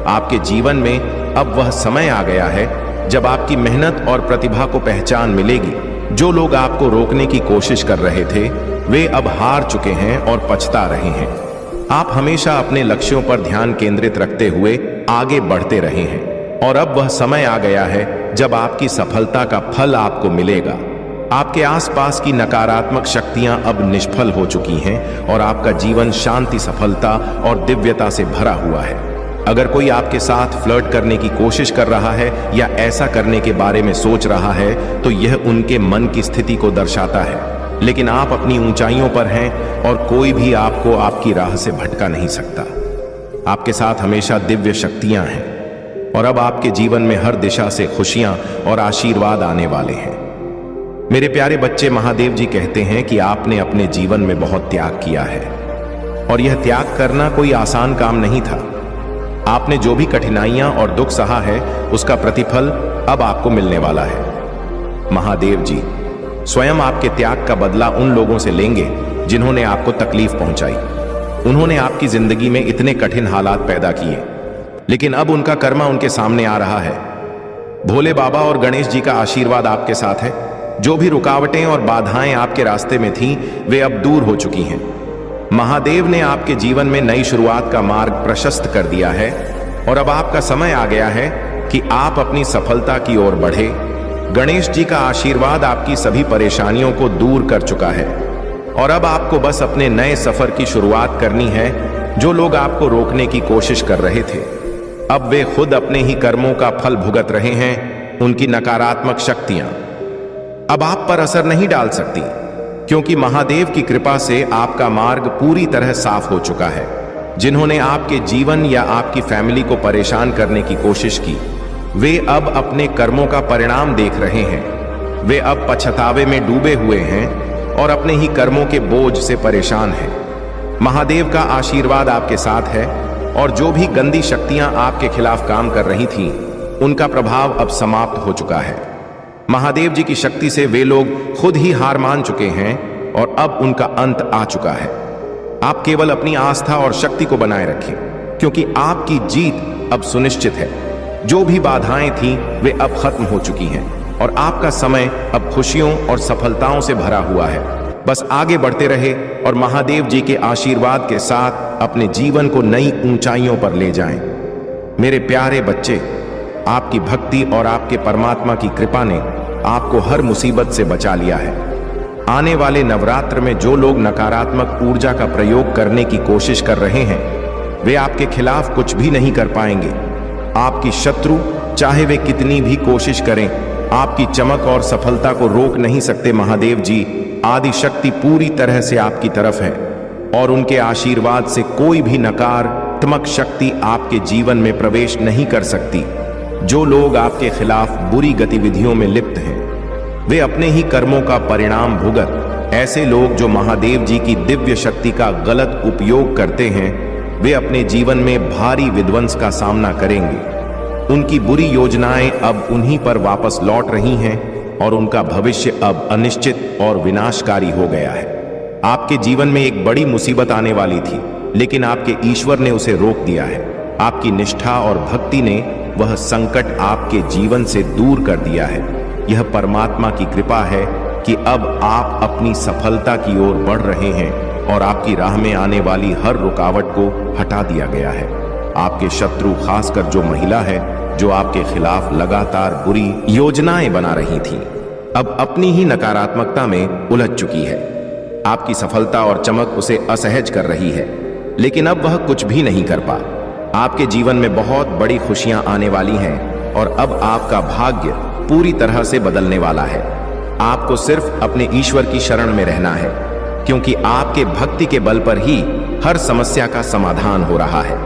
आपके जीवन में अब वह समय आ गया है जब आपकी मेहनत और प्रतिभा को पहचान मिलेगी। जो लोग आपको रोकने की कोशिश कर रहे थे वे अब हार चुके हैं और पछता रहे हैं। आप हमेशा अपने लक्ष्यों पर ध्यान केंद्रित रखते हुए आगे बढ़ते रहे हैं और अब वह समय आ गया है जब आपकी सफलता का फल आपको मिलेगा। आपके आसपास की नकारात्मक शक्तियां अब निष्फल हो चुकी हैं और आपका जीवन शांति, सफलता और दिव्यता से भरा हुआ है। अगर कोई आपके साथ फ्लर्ट करने की कोशिश कर रहा है या ऐसा करने के बारे में सोच रहा है तो यह उनके मन की स्थिति को दर्शाता है, लेकिन आप अपनी ऊंचाइयों पर हैं और कोई भी आपको आपकी राह से भटका नहीं सकता। आपके साथ हमेशा दिव्य शक्तियां हैं और अब आपके जीवन में हर दिशा से खुशियां और आशीर्वाद आने वाले हैं। मेरे प्यारे बच्चे, महादेव जी कहते हैं कि आपने अपने जीवन में बहुत त्याग किया है और यह त्याग करना कोई आसान काम नहीं था। आपने जो भी कठिनाइयां और दुख सहा है उसका प्रतिफल अब आपको मिलने वाला है। महादेव जी स्वयं आपके त्याग का बदला उन लोगों से लेंगे जिन्होंने आपको तकलीफ पहुंचाई। उन्होंने आपकी जिंदगी में इतने कठिन हालात पैदा किए, लेकिन अब उनका कर्मा उनके सामने आ रहा है। भोले बाबा और गणेश जी का आशीर्वाद आपके साथ है। जो भी रुकावटें और बाधाएं आपके रास्ते में थीं वे अब दूर हो चुकी हैं। महादेव ने आपके जीवन में नई शुरुआत का मार्ग प्रशस्त कर दिया है और अब आपका समय आ गया है कि आप अपनी सफलता की ओर बढ़े। गणेश जी का आशीर्वाद आपकी सभी परेशानियों को दूर कर चुका है और अब आपको बस अपने नए सफर की शुरुआत करनी है। जो लोग आपको रोकने की कोशिश कर रहे थे अब वे खुद अपने ही कर्मों का फल भुगत रहे हैं। उनकी नकारात्मक शक्तियां अब आप पर असर नहीं डाल सकती क्योंकि महादेव की कृपा से आपका मार्ग पूरी तरह साफ हो चुका है। जिन्होंने आपके जीवन या आपकी फैमिली को परेशान करने की कोशिश की वे अब अपने कर्मों का परिणाम देख रहे हैं। वे अब पछतावे में डूबे हुए हैं और अपने ही कर्मों के बोझ से परेशान हैं। महादेव का आशीर्वाद आपके साथ है और जो भी गंदी शक्तियां आपके खिलाफ काम कर रही थीं उनका प्रभाव अब समाप्त हो चुका है। महादेव जी की शक्ति से वे लोग खुद ही हार मान चुके हैं और अब उनका अंत आ चुका है। आप केवल अपनी आस्था और शक्ति को बनाए रखें क्योंकि आपकी जीत अब सुनिश्चित है। जो भी बाधाएं थीं वे अब खत्म हो चुकी हैं और आपका समय अब खुशियों और सफलताओं से भरा हुआ है। बस आगे बढ़ते रहे और महादेव जी के आशीर्वाद के साथ अपने जीवन को नई ऊंचाइयों पर ले जाएं। मेरे प्यारे बच्चे, आपकी भक्ति और आपके परमात्मा की कृपा ने आपको हर मुसीबत से बचा लिया है। आने वाले नवरात्र में जो लोग नकारात्मक ऊर्जा का प्रयोग करने की कोशिश कर रहे हैं, वे आपके खिलाफ कुछ भी नहीं कर पाएंगे। आपकी शत्रु चाहे वे कितनी भी कोशिश करें, आपकी चमक और सफलता को रोक नहीं सकते। महादेव जी आदि शक्ति पूरी तरह से आपकी तरफ है और उनके आशीर्वाद से कोई भी नकारात्मक शक्ति आपके जीवन में प्रवेश नहीं कर सकती। जो लोग आपके खिलाफ बुरी गतिविधियों में लिप्त हैं, वे अपने ही कर्मों का परिणाम भुगत। ऐसे लोग जो महादेव जी की दिव्य शक्ति का गलत उपयोग करते हैं, वे अपने जीवन में भारी विध्वंस का सामना करेंगे। उनकी बुरी योजनाएं अब उन्हीं पर वापस लौट रही हैं और उनका भविष्य अब अनिश्चित और विनाशकारी हो गया है। आपके जीवन में एक बड़ी मुसीबत आने वाली थी, लेकिन आपके ईश्वर ने उसे रोक दिया है। आपकी निष्ठा और भक्ति ने वह संकट आपके जीवन से दूर कर दिया है। यह परमात्मा की कृपा है कि अब आप अपनी सफलता की ओर बढ़ रहे हैं और आपकी राह में आने वाली हर रुकावट को हटा दिया गया है। आपके शत्रु, खासकर जो महिला है, जो आपके खिलाफ लगातार बुरी योजनाएं बना रही थी, अब अपनी ही नकारात्मकता में उलझ चुकी है। आपकी सफलता और चमक उसे असहज कर रही है, लेकिन अब वह कुछ भी नहीं कर पा। आपके जीवन में बहुत बड़ी खुशियां आने वाली हैं और अब आपका भाग्य पूरी तरह से बदलने वाला है। आपको सिर्फ अपने ईश्वर की शरण में रहना है, क्योंकि आपके भक्ति के बल पर ही हर समस्या का समाधान हो रहा है।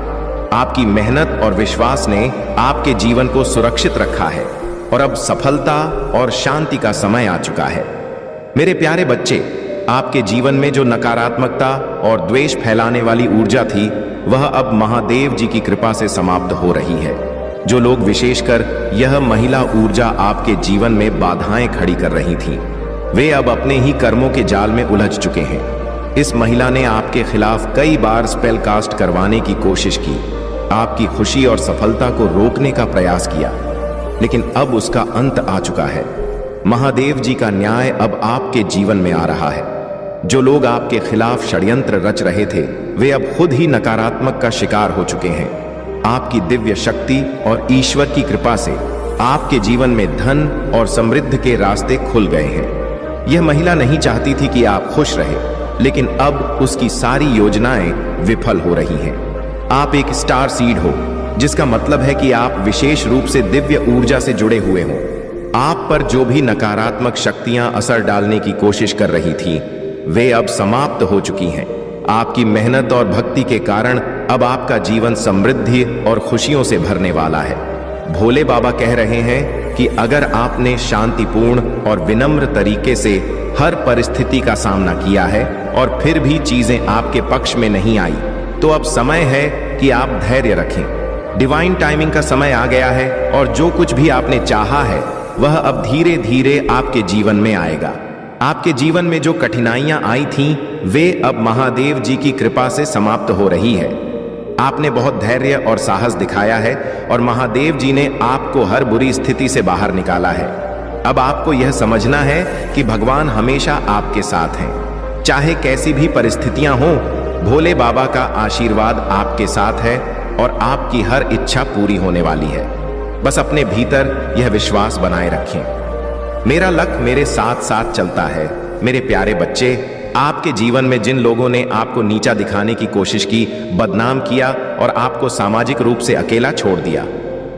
आपकी मेहनत और विश्वास ने आपके जीवन को सुरक्षित रखा है और अब सफलता और शांति का समय आ चुका है। मेरे प्यारे बच्चे, आपके जीवन में जो नकारात्मकता और द्वेष फैलाने वाली ऊर्जा थी, वह अब महादेव जी की कृपा से समाप्त हो रही है। जो लोग, विशेषकर यह महिला ऊर्जा आपके जीवन में बाधाएं खड़ी कर रही थी, वे अब अपने ही कर्मों के जाल में उलझ चुके हैं। इस महिला ने आपके खिलाफ कई बार स्पेल कास्ट करवाने की कोशिश की, आपकी खुशी और सफलता को रोकने का प्रयास किया, लेकिन अब उसका अंत आ चुका है। महादेव जी का न्याय अब आपके जीवन में आ रहा है। जो लोग आपके खिलाफ षड्यंत्र रच रहे थे, वे अब खुद ही नकारात्मक का शिकार हो चुके हैं। आपकी दिव्य शक्ति और ईश्वर की कृपा से आपके जीवन में धन और समृद्धि के रास्ते खुल गए हैं। यह महिला नहीं चाहती थी कि आप खुश रहे, लेकिन अब उसकी सारी योजनाएं विफल हो रही हैं। आप एक स्टार सीड हो, जिसका मतलब है कि आप विशेष रूप से दिव्य ऊर्जा से जुड़े हुए हो। आप पर जो भी नकारात्मक शक्तियां असर डालने की कोशिश कर रही थी, वे अब समाप्त हो चुकी हैं। आपकी मेहनत और भक्ति के कारण अब आपका जीवन समृद्धि और खुशियों से भरने वाला है। भोले बाबा कह रहे हैं कि अगर आपने शांतिपूर्ण और विनम्र तरीके से हर परिस्थिति का सामना किया है और फिर भी चीजें आपके पक्ष में नहीं आई, तो अब समय है कि आप धैर्य रखें। डिवाइन टाइमिंग का समय आ गया है और जो कुछ भी आपने चाहा है, वह अब धीरे धीरे आपके जीवन में आएगा। आपके जीवन में जो कठिनाइयां आई थीं, वे अब महादेव जी की कृपा से समाप्त हो रही है। आपने बहुत धैर्य और साहस दिखाया है और महादेव जी ने आपको हर बुरी स्थिति से बाहर निकाला है। अब आपको यह समझना है कि भगवान हमेशा आपके साथ हैं। चाहे कैसी भी परिस्थितियां हों, भोले बाबा का आशीर्वाद आपके साथ है और आपकी हर इच्छा पूरी होने वाली है। बस अपने भीतर यह विश्वास बनाए रखें। मेरा लक मेरे साथ साथ चलता है। मेरे प्यारे बच्चे, आपके जीवन में जिन लोगों ने आपको नीचा दिखाने की कोशिश की, बदनाम किया और आपको सामाजिक रूप से अकेला छोड़ दिया,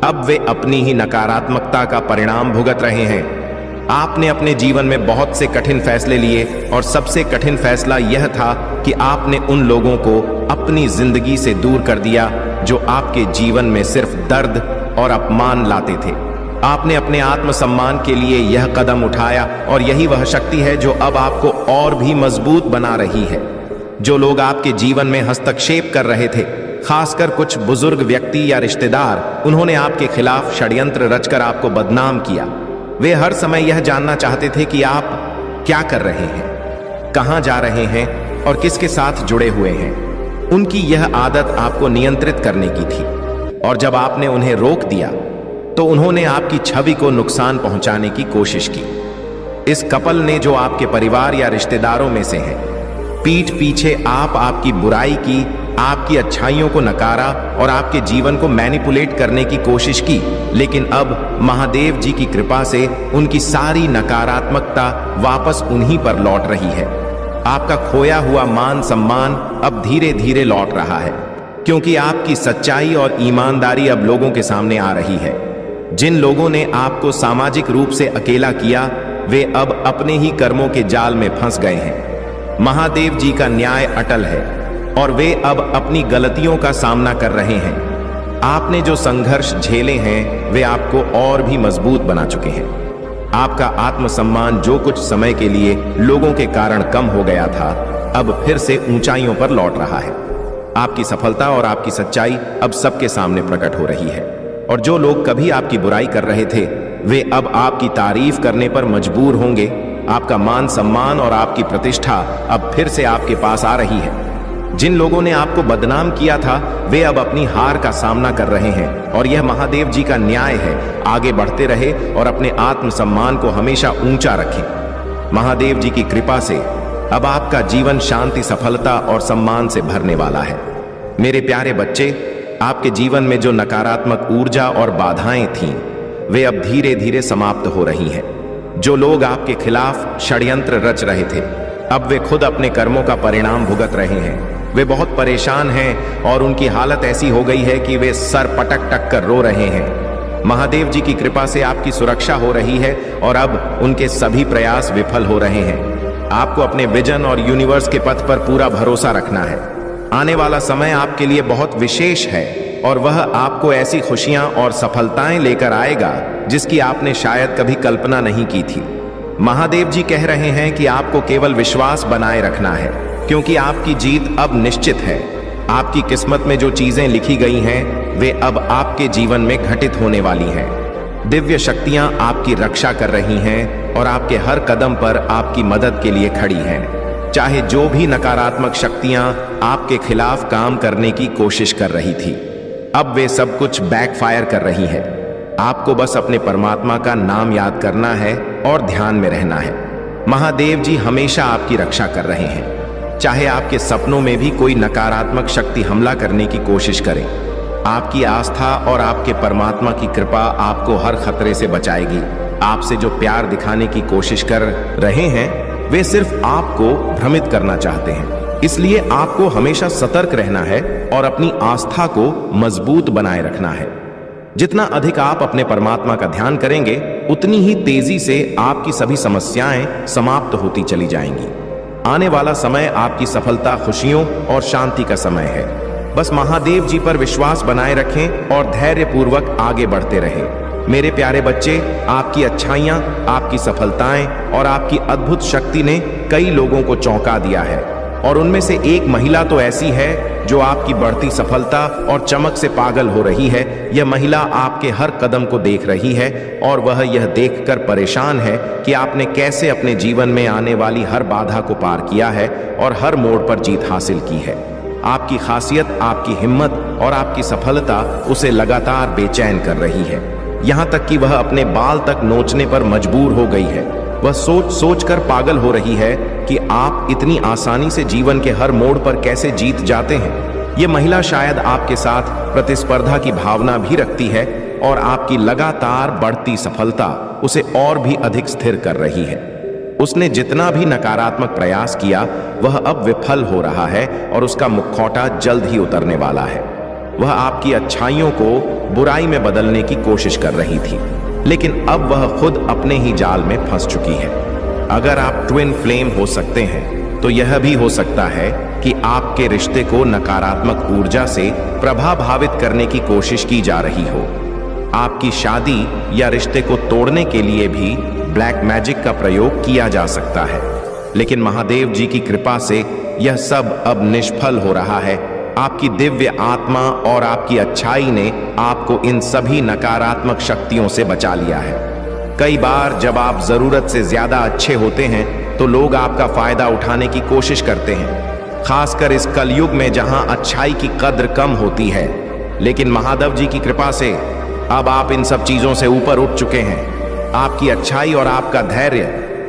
अब वे अपनी ही नकारात्मकता का परिणाम भुगत रहे हैं। आपने अपने जीवन में बहुत से कठिन फैसले लिए और सबसे कठिन फैसला यह था कि आपने उन लोगों को अपनी जिंदगी से दूर कर दिया जो आपके जीवन में सिर्फ दर्द और अपमान लाते थे। आपने अपने आत्मसम्मान के लिए यह कदम उठाया और यही वह शक्ति है जो अब आपको और भी मजबूत बना रही है। जो लोग आपके जीवन में हस्तक्षेप कर रहे थे, खासकर कुछ बुजुर्ग व्यक्ति या रिश्तेदार, उन्होंने आपके खिलाफ षड्यंत्र रचकर आपको बदनाम किया। वे हर समय यह जानना चाहते थे कि आप क्या कर रहे हैं, कहां जा रहे हैं और किसके साथ जुड़े हुए हैं। उनकी यह आदत आपको नियंत्रित करने की थी और जब आपने उन्हें रोक दिया तो उन्होंने आपकी छवि को नुकसान पहुंचाने की कोशिश की। इस कपल ने, जो आपके परिवार या रिश्तेदारों में से हैं, पीठ पीछे आपकी बुराई की आपकी अच्छाइयों को नकारा और आपके जीवन को मैनिपुलेट करने की कोशिश की, लेकिन अब महादेव जी की कृपा से उनकी सारी नकारात्मकता वापस उन्हीं पर लौट रही है। आपका खोया हुआ मान सम्मान अब धीरे धीरे लौट रहा है, क्योंकि आपकी सच्चाई और ईमानदारी अब लोगों के सामने आ रही है। जिन लोगों ने आपको सामाजिक रूप से अकेला किया, वे अब अपने ही कर्मों के जाल में फंस गए हैं। महादेव जी का न्याय अटल है और वे अब अपनी गलतियों का सामना कर रहे हैं। आपने जो संघर्ष झेले हैं, वे आपको और भी मजबूत बना चुके हैं। आपका आत्मसम्मान जो कुछ समय के लिए लोगों के कारण कम हो गया था, अब फिर से ऊंचाइयों पर लौट रहा है। आपकी सफलता और आपकी सच्चाई अब सबके सामने प्रकट हो रही है, और जो लोग कभी आपकी बुराई कर रहे थे, वे अब आपकी तारीफ करने पर मजबूर होंगे। आपका मान सम्मान और आपकी प्रतिष्ठा अब फिर से आपके पास आ रही है। जिन लोगों ने आपको बदनाम किया था, वे अब अपनी हार का सामना कर रहे हैं, और यह महादेव जी का न्याय है। आगे बढ़ते रहे और अपने आत्मसम्मान को हमेशा ऊंचा रखें। महादेव जी की कृपा से अब आपका जीवन शांति, सफलता और सम्मान से भरने वाला है। मेरे प्यारे बच्चे, आपके जीवन में जो नकारात्मक ऊर्जा और बाधाएं थीं, वे अब धीरे धीरे समाप्त हो रही हैं। जो लोग आपके खिलाफ षड्यंत्र रच रहे थे, अब वे खुद अपने कर्मों का परिणाम भुगत रहे हैं। वे बहुत परेशान हैं और उनकी हालत ऐसी हो गई है कि वे सर पटक टक कर रो रहे हैं। महादेव जी की कृपा से आपकी सुरक्षा हो रही है और अब उनके सभी प्रयास विफल हो रहे हैं। आपको अपने विजन और यूनिवर्स के पथ पर पूरा भरोसा रखना है। आने वाला समय आपके लिए बहुत विशेष है, और वह आपको ऐसी खुशियां और सफलताएं लेकर आएगा जिसकी आपने शायद कभी कल्पना नहीं की थी। महादेव जी कह रहे हैं कि आपको केवल विश्वास बनाए रखना है, क्योंकि आपकी जीत अब निश्चित है। आपकी किस्मत में जो चीजें लिखी गई हैं, वे अब आपके जीवन में घटित होने वाली हैं। दिव्य शक्तियां आपकी रक्षा कर रही हैं और आपके हर कदम पर आपकी मदद के लिए खड़ी हैं। चाहे जो भी नकारात्मक शक्तियां आपके खिलाफ काम करने की कोशिश कर रही थी, अब वे सब कुछ बैकफायर कर रही है। आपको बस अपने परमात्मा का नाम याद करना है और ध्यान में रहना है। महादेव जी हमेशा आपकी रक्षा कर रहे हैं। चाहे आपके सपनों में भी कोई नकारात्मक शक्ति हमला करने की कोशिश करे, आपकी आस्था और आपके परमात्मा की कृपा आपको हर खतरे से बचाएगी। आपसे जो प्यार दिखाने की कोशिश कर रहे हैं, वे सिर्फ आपको भ्रमित करना चाहते हैं। इसलिए आपको हमेशा सतर्क रहना है और अपनी आस्था को मजबूत बनाए रखना है। जितना अधिक आप अपने परमात्मा का ध्यान करेंगे, उतनी ही तेजी से आपकी सभी समस्याएं समाप्त होती चली जाएंगी। आने वाला समय आपकी सफलता, खुशियों और शांति का समय है। बस महादेव जी पर विश्वास बनाए रखें और धैर्य पूर्वक आगे बढ़ते रहें। मेरे प्यारे बच्चे, आपकी अच्छाइयां, आपकी सफलताएं और आपकी अद्भुत शक्ति ने कई लोगों को चौंका दिया है, और उनमें से एक महिला तो ऐसी है जो आपकी बढ़ती सफलता और चमक से पागल हो रही है। यह महिला आपके हर कदम को देख रही है और वह यह देखकर परेशान है कि आपने कैसे अपने जीवन में आने वाली हर बाधा को पार किया है और हर मोड़ पर जीत हासिल की है। आपकी खासियत, आपकी हिम्मत और आपकी सफलता उसे लगातार बेचैन कर रही है, यहाँ तक कि वह अपने बाल तक नोचने पर मजबूर हो गई है। वह सोच सोच कर पागल हो रही है कि आप इतनी आसानी से जीवन के हर मोड़ पर कैसे जीत जाते हैं। ये महिला शायद आपके साथ प्रतिस्पर्धा की भावना भी रखती है, और आपकी लगातार बढ़ती सफलता उसे और भी अधिक स्थिर कर रही है। उसने जितना भी नकारात्मक प्रयास किया, वह अब विफल हो रहा है और उसका मुखौटा जल्द ही उतरने वाला है। वह आपकी अच्छाइयों को बुराई में बदलने की कोशिश कर रही थी, लेकिन अब वह खुद अपने ही जाल में फंस चुकी है। अगर आप ट्विन फ्लेम हो सकते हैं, तो यह भी हो सकता है कि आपके रिश्ते को नकारात्मक ऊर्जा से प्रभावित करने की कोशिश की जा रही हो। आपकी शादी या रिश्ते को तोड़ने के लिए भी ब्लैक मैजिक का प्रयोग किया जा सकता है, लेकिन महादेव जी की कृपा से यह सब अब निष्फल हो रहा है। आपकी दिव्य आत्मा और आपकी अच्छाई ने आपको इन सभी नकारात्मक शक्तियों से बचा लिया है। कई बार जब आप जरूरत से ज्यादा अच्छे होते हैं, तो लोग आपका फायदा उठाने की कोशिश करते हैं, खासकर इस कलयुग में जहां अच्छाई की कद्र कम होती है। लेकिन महादेव जी की कृपा से अब आप इन सब चीजों से ऊपर उठ चुके हैं। आपकी अच्छाई और आपका धैर्य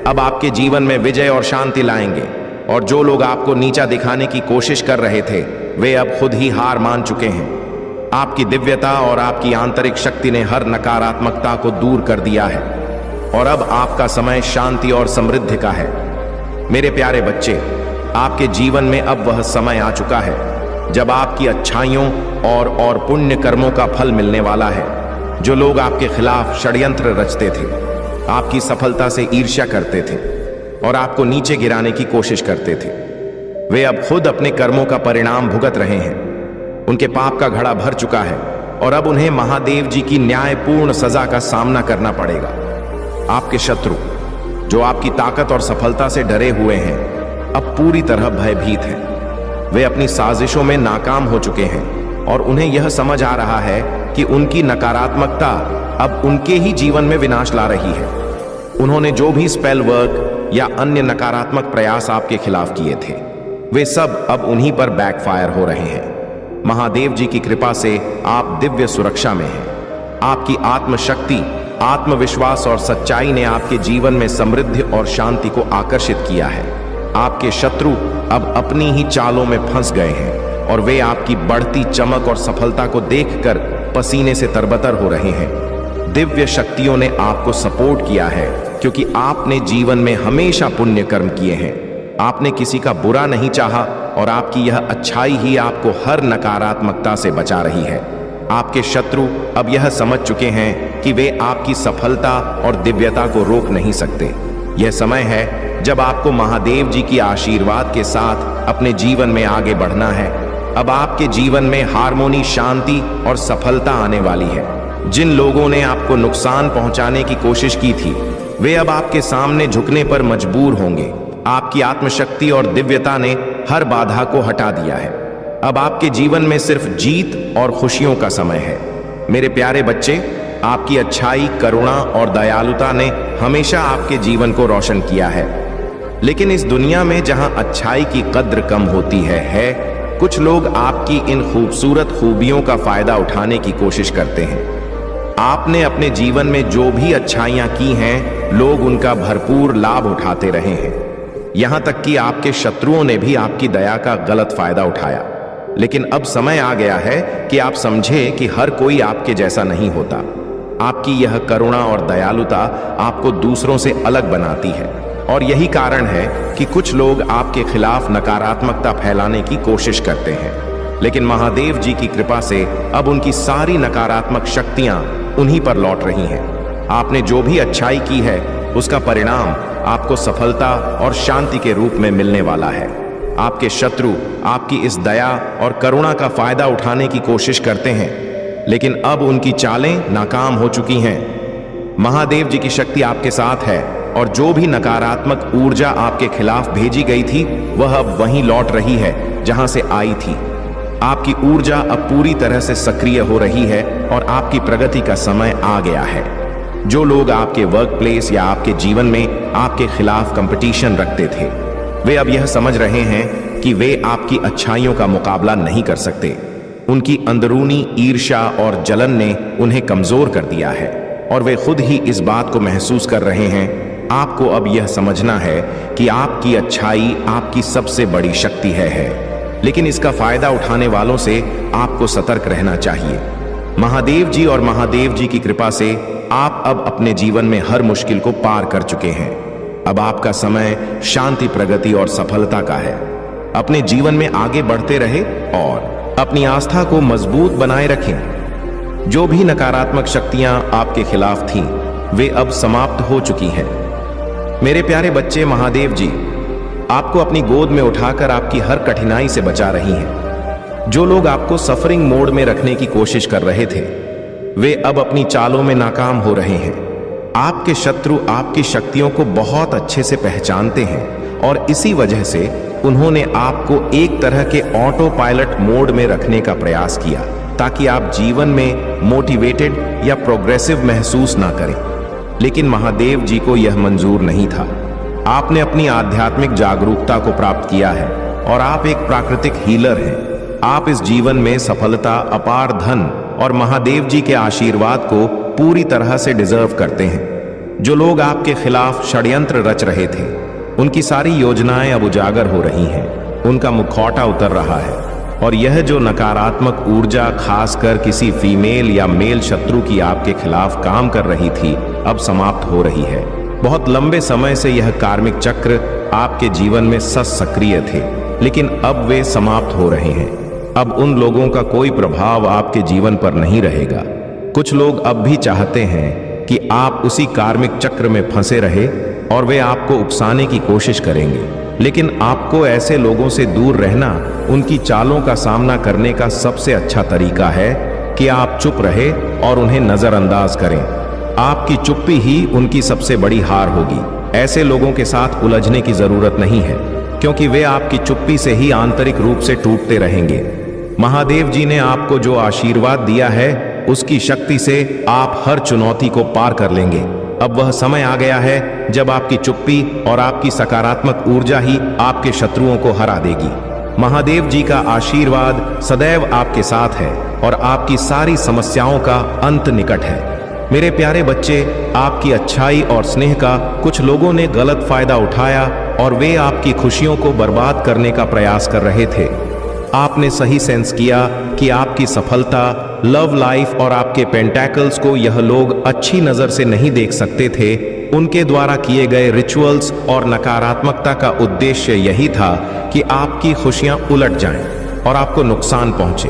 अब आपके जीवन में विजय और शांति लाएंगे, और जो लोग आपको नीचा दिखाने की कोशिश कर रहे थे, वे अब खुद ही हार मान चुके हैं। आपकी दिव्यता और आपकी आंतरिक शक्ति ने हर नकारात्मकता को दूर कर दिया है और अब आपका समय शांति और समृद्धि का है। मेरे प्यारे बच्चे, आपके जीवन में अब वह समय आ चुका है जब आपकी अच्छाइयों और पुण्य कर्मों का फल मिलने वाला है। जो लोग आपके खिलाफ षड्यंत्र रचते थे, आपकी सफलता से ईर्ष्या करते थे और आपको नीचे गिराने की कोशिश करते थे, वे अब खुद अपने कर्मों का परिणाम भुगत रहे हैं। उनके पाप का घड़ा भर चुका है और अब उन्हें महादेव जी की न्यायपूर्ण सजा का सामना करना पड़ेगा। आपके शत्रु, जो आपकी ताकत और सफलता से डरे हुए हैं, अब पूरी तरह भयभीत हैं। वे अपनी साजिशों में नाकाम हो चुके हैं और उन्हें यह समझ आ रहा है कि उनकी नकारात्मकता अब उनके ही जीवन में विनाश ला रही है। उन्होंने जो भी स्पेल वर्क या अन्य नकारात्मक प्रयास आपके खिलाफ किए थे, वे सब अब उन्हीं पर बैकफायर हो रहे हैं। महादेव जी की कृपा से आप दिव्य सुरक्षा में हैं। आपकी आत्मशक्ति, आत्मविश्वास और सच्चाई ने आपके जीवन में समृद्धि और शांति को आकर्षित किया है। आपके शत्रु अब अपनी ही चालों में फंस गए हैं और वे आपकी बढ़ती चमक और सफलता को देखकर पसीने से तरबतर हो रहे हैं। दिव्य शक्तियों ने आपको सपोर्ट किया है क्योंकि आपने जीवन में हमेशा पुण्य कर्म किए हैं। आपने किसी का बुरा नहीं चाहा और आपकी यह अच्छाई ही आपको हर नकारात्मकता से बचा रही है। आपके शत्रु अब यह समझ चुके हैं कि वे आपकी सफलता और दिव्यता को रोक नहीं सकते। यह समय है जब आपको महादेव जी की आशीर्वाद के साथ अपने जीवन में आगे बढ़ना है। अब आपके जीवन में हार्मोनी, शांति और सफलता आने वाली है। जिन लोगों ने आपको नुकसान पहुंचाने की कोशिश की थी, वे अब आपके सामने झुकने पर मजबूर होंगे। आपकी आत्मशक्ति और दिव्यता ने हर बाधा को हटा दिया है। अब आपके जीवन में सिर्फ जीत और खुशियों का समय है। मेरे प्यारे बच्चे, आपकी अच्छाई, करुणा और दयालुता ने हमेशा आपके जीवन को रोशन किया है। लेकिन इस दुनिया में जहां अच्छाई की कद्र कम होती है कुछ लोग आपकी इन खूबसूरत खूबियों का फायदा उठाने की कोशिश करते हैं। आपने अपने जीवन में जो भी अच्छाइयां की हैं, लोग उनका भरपूर लाभ उठाते रहे हैं। यहां तक कि आपके शत्रुओं ने भी आपकी दया का गलत फायदा उठाया। लेकिन अब समय आ गया है कि आप समझें कि हर कोई आपके जैसा नहीं होता। आपकी यह करुणा और दयालुता आपको दूसरों से अलग बनाती है और यही कारण है कि कुछ लोग आपके खिलाफ नकारात्मकता फैलाने की कोशिश करते हैं। लेकिन महादेव जी की कृपा से अब उनकी सारी नकारात्मक शक्तियां उन्हीं पर लौट रही हैं। आपने जो भी अच्छाई की है, उसका परिणाम आपको सफलता और शांति के रूप में मिलने वाला है। आपके शत्रु आपकी इस दया और करुणा का फायदा उठाने की कोशिश करते हैं, लेकिन अब उनकी चालें नाकाम हो चुकी हैं। महादेव जी की शक्ति आपके साथ है और जो भी नकारात्मक ऊर्जा आपके खिलाफ भेजी गई थी, वह अब वहीं लौट रही है जहां से आई थी। आपकी ऊर्जा अब पूरी तरह से सक्रिय हो रही है और आपकी प्रगति का समय आ गया है। जो लोग आपके वर्क प्लेस या आपके जीवन में आपके खिलाफ कंपटीशन रखते थे, वे अब यह समझ रहे हैं कि वे आपकी अच्छाइयों का मुकाबला नहीं कर सकते। उनकी अंदरूनी ईर्ष्या और जलन ने उन्हें कमजोर कर दिया है और वे खुद ही इस बात को महसूस कर रहे हैं। आपको अब यह समझना है कि आपकी अच्छाई आपकी सबसे बड़ी शक्ति है। लेकिन इसका फायदा उठाने वालों से आपको सतर्क रहना चाहिए। महादेव जी और महादेव जी की कृपा से आप अब अपने जीवन में हर मुश्किल को पार कर चुके हैं। अब आपका समय शांति, प्रगति और सफलता का है। अपने जीवन में आगे बढ़ते रहे और अपनी आस्था को मजबूत बनाए रखें। जो भी नकारात्मक शक्तियां आपके खिलाफ थीं, वे अब समाप्त हो चुकी हैं। मेरे प्यारे बच्चे, महादेव जी आपको अपनी गोद में उठाकर आपकी हर कठिनाई से बचा रही हैं। जो लोग आपको सफरिंग मोड में रखने की कोशिश कर रहे थे, वे अब अपनी चालों में नाकाम हो रहे हैं। आपके शत्रु आपकी शक्तियों को बहुत अच्छे से पहचानते हैं और इसी वजह से उन्होंने आपको एक तरह के ऑटो पायलट मोड में रखने का प्रयास किया ताकि आप जीवन में मोटिवेटेड या प्रोग्रेसिव महसूस ना करें। लेकिन महादेव जी को यह मंजूर नहीं था। आपने अपनी आध्यात्मिक जागरूकता को प्राप्त किया है और आप एक प्राकृतिक हीलर हैं। आप इस जीवन में सफलता, अपार धन और महादेव जी के आशीर्वाद को पूरी तरह से डिजर्व करते हैं। जो लोग आपके खिलाफ षड्यंत्र रच रहे थे, उनकी सारी योजनाएं अब उजागर हो रही हैं। उनका मुखौटा उतर रहा है और यह जो नकारात्मक ऊर्जा खासकर किसी फीमेल या मेल शत्रु की आपके खिलाफ काम कर रही थी, अब समाप्त हो रही है। बहुत लंबे समय से यह कार्मिक चक्र आपके जीवन में सक्रिय थे, लेकिन अब वे समाप्त हो रहे हैं। अब उन लोगों का कोई प्रभाव आपके जीवन पर नहीं रहेगा। कुछ लोग अब भी चाहते हैं कि आप उसी कार्मिक चक्र में फंसे रहे और वे आपको उकसाने की कोशिश करेंगे, लेकिन आपको ऐसे लोगों से दूर रहना, उनकी चालों का सामना करने का सबसे अच्छा तरीका है कि आप चुप रहे और उन्हें नजरअंदाज करें। आपकी चुप्पी ही उनकी सबसे बड़ी हार होगी। ऐसे लोगों के साथ उलझने की जरूरत नहीं है, क्योंकि वे आपकी चुप्पी से ही आंतरिक रूप से टूटते रहेंगे। महादेव जी ने आपको जो आशीर्वाद दिया है, उसकी शक्ति से आप हर चुनौती को पार कर लेंगे। अब वह समय आ गया है जब आपकी चुप्पी और आपकी सकारात्मक ऊर्जा ही आपके शत्रुओं को हरा देगी। महादेव जी का आशीर्वाद सदैव आपके साथ है और आपकी सारी समस्याओं का अंत निकट है। मेरे प्यारे बच्चे, आपकी अच्छाई और स्नेह का कुछ लोगों ने गलत फायदा उठाया और वे आपकी खुशियों को बर्बाद करने का प्रयास कर रहे थे। आपने सही सेंस किया कि आपकी सफलता, लव लाइफ और आपके पेंटैकल्स को यह लोग अच्छी नजर से नहीं देख सकते थे। उनके द्वारा किए गए रिचुअल्स और नकारात्मकता का उद्देश्य यही था कि आपकी खुशियां उलट जाएं और आपको नुकसान पहुंचे।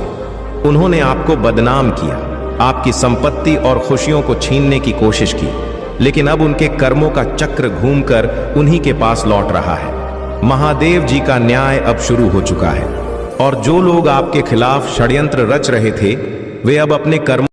उन्होंने आपको बदनाम किया, आपकी संपत्ति और खुशियों को छीनने की कोशिश की, लेकिन अब उनके कर्मों का चक्र घूमकर उन्हीं के पास लौट रहा है। महादेव जी का न्याय अब शुरू हो चुका है और जो लोग आपके खिलाफ षड्यंत्र रच रहे थे, वे अब अपने कर्म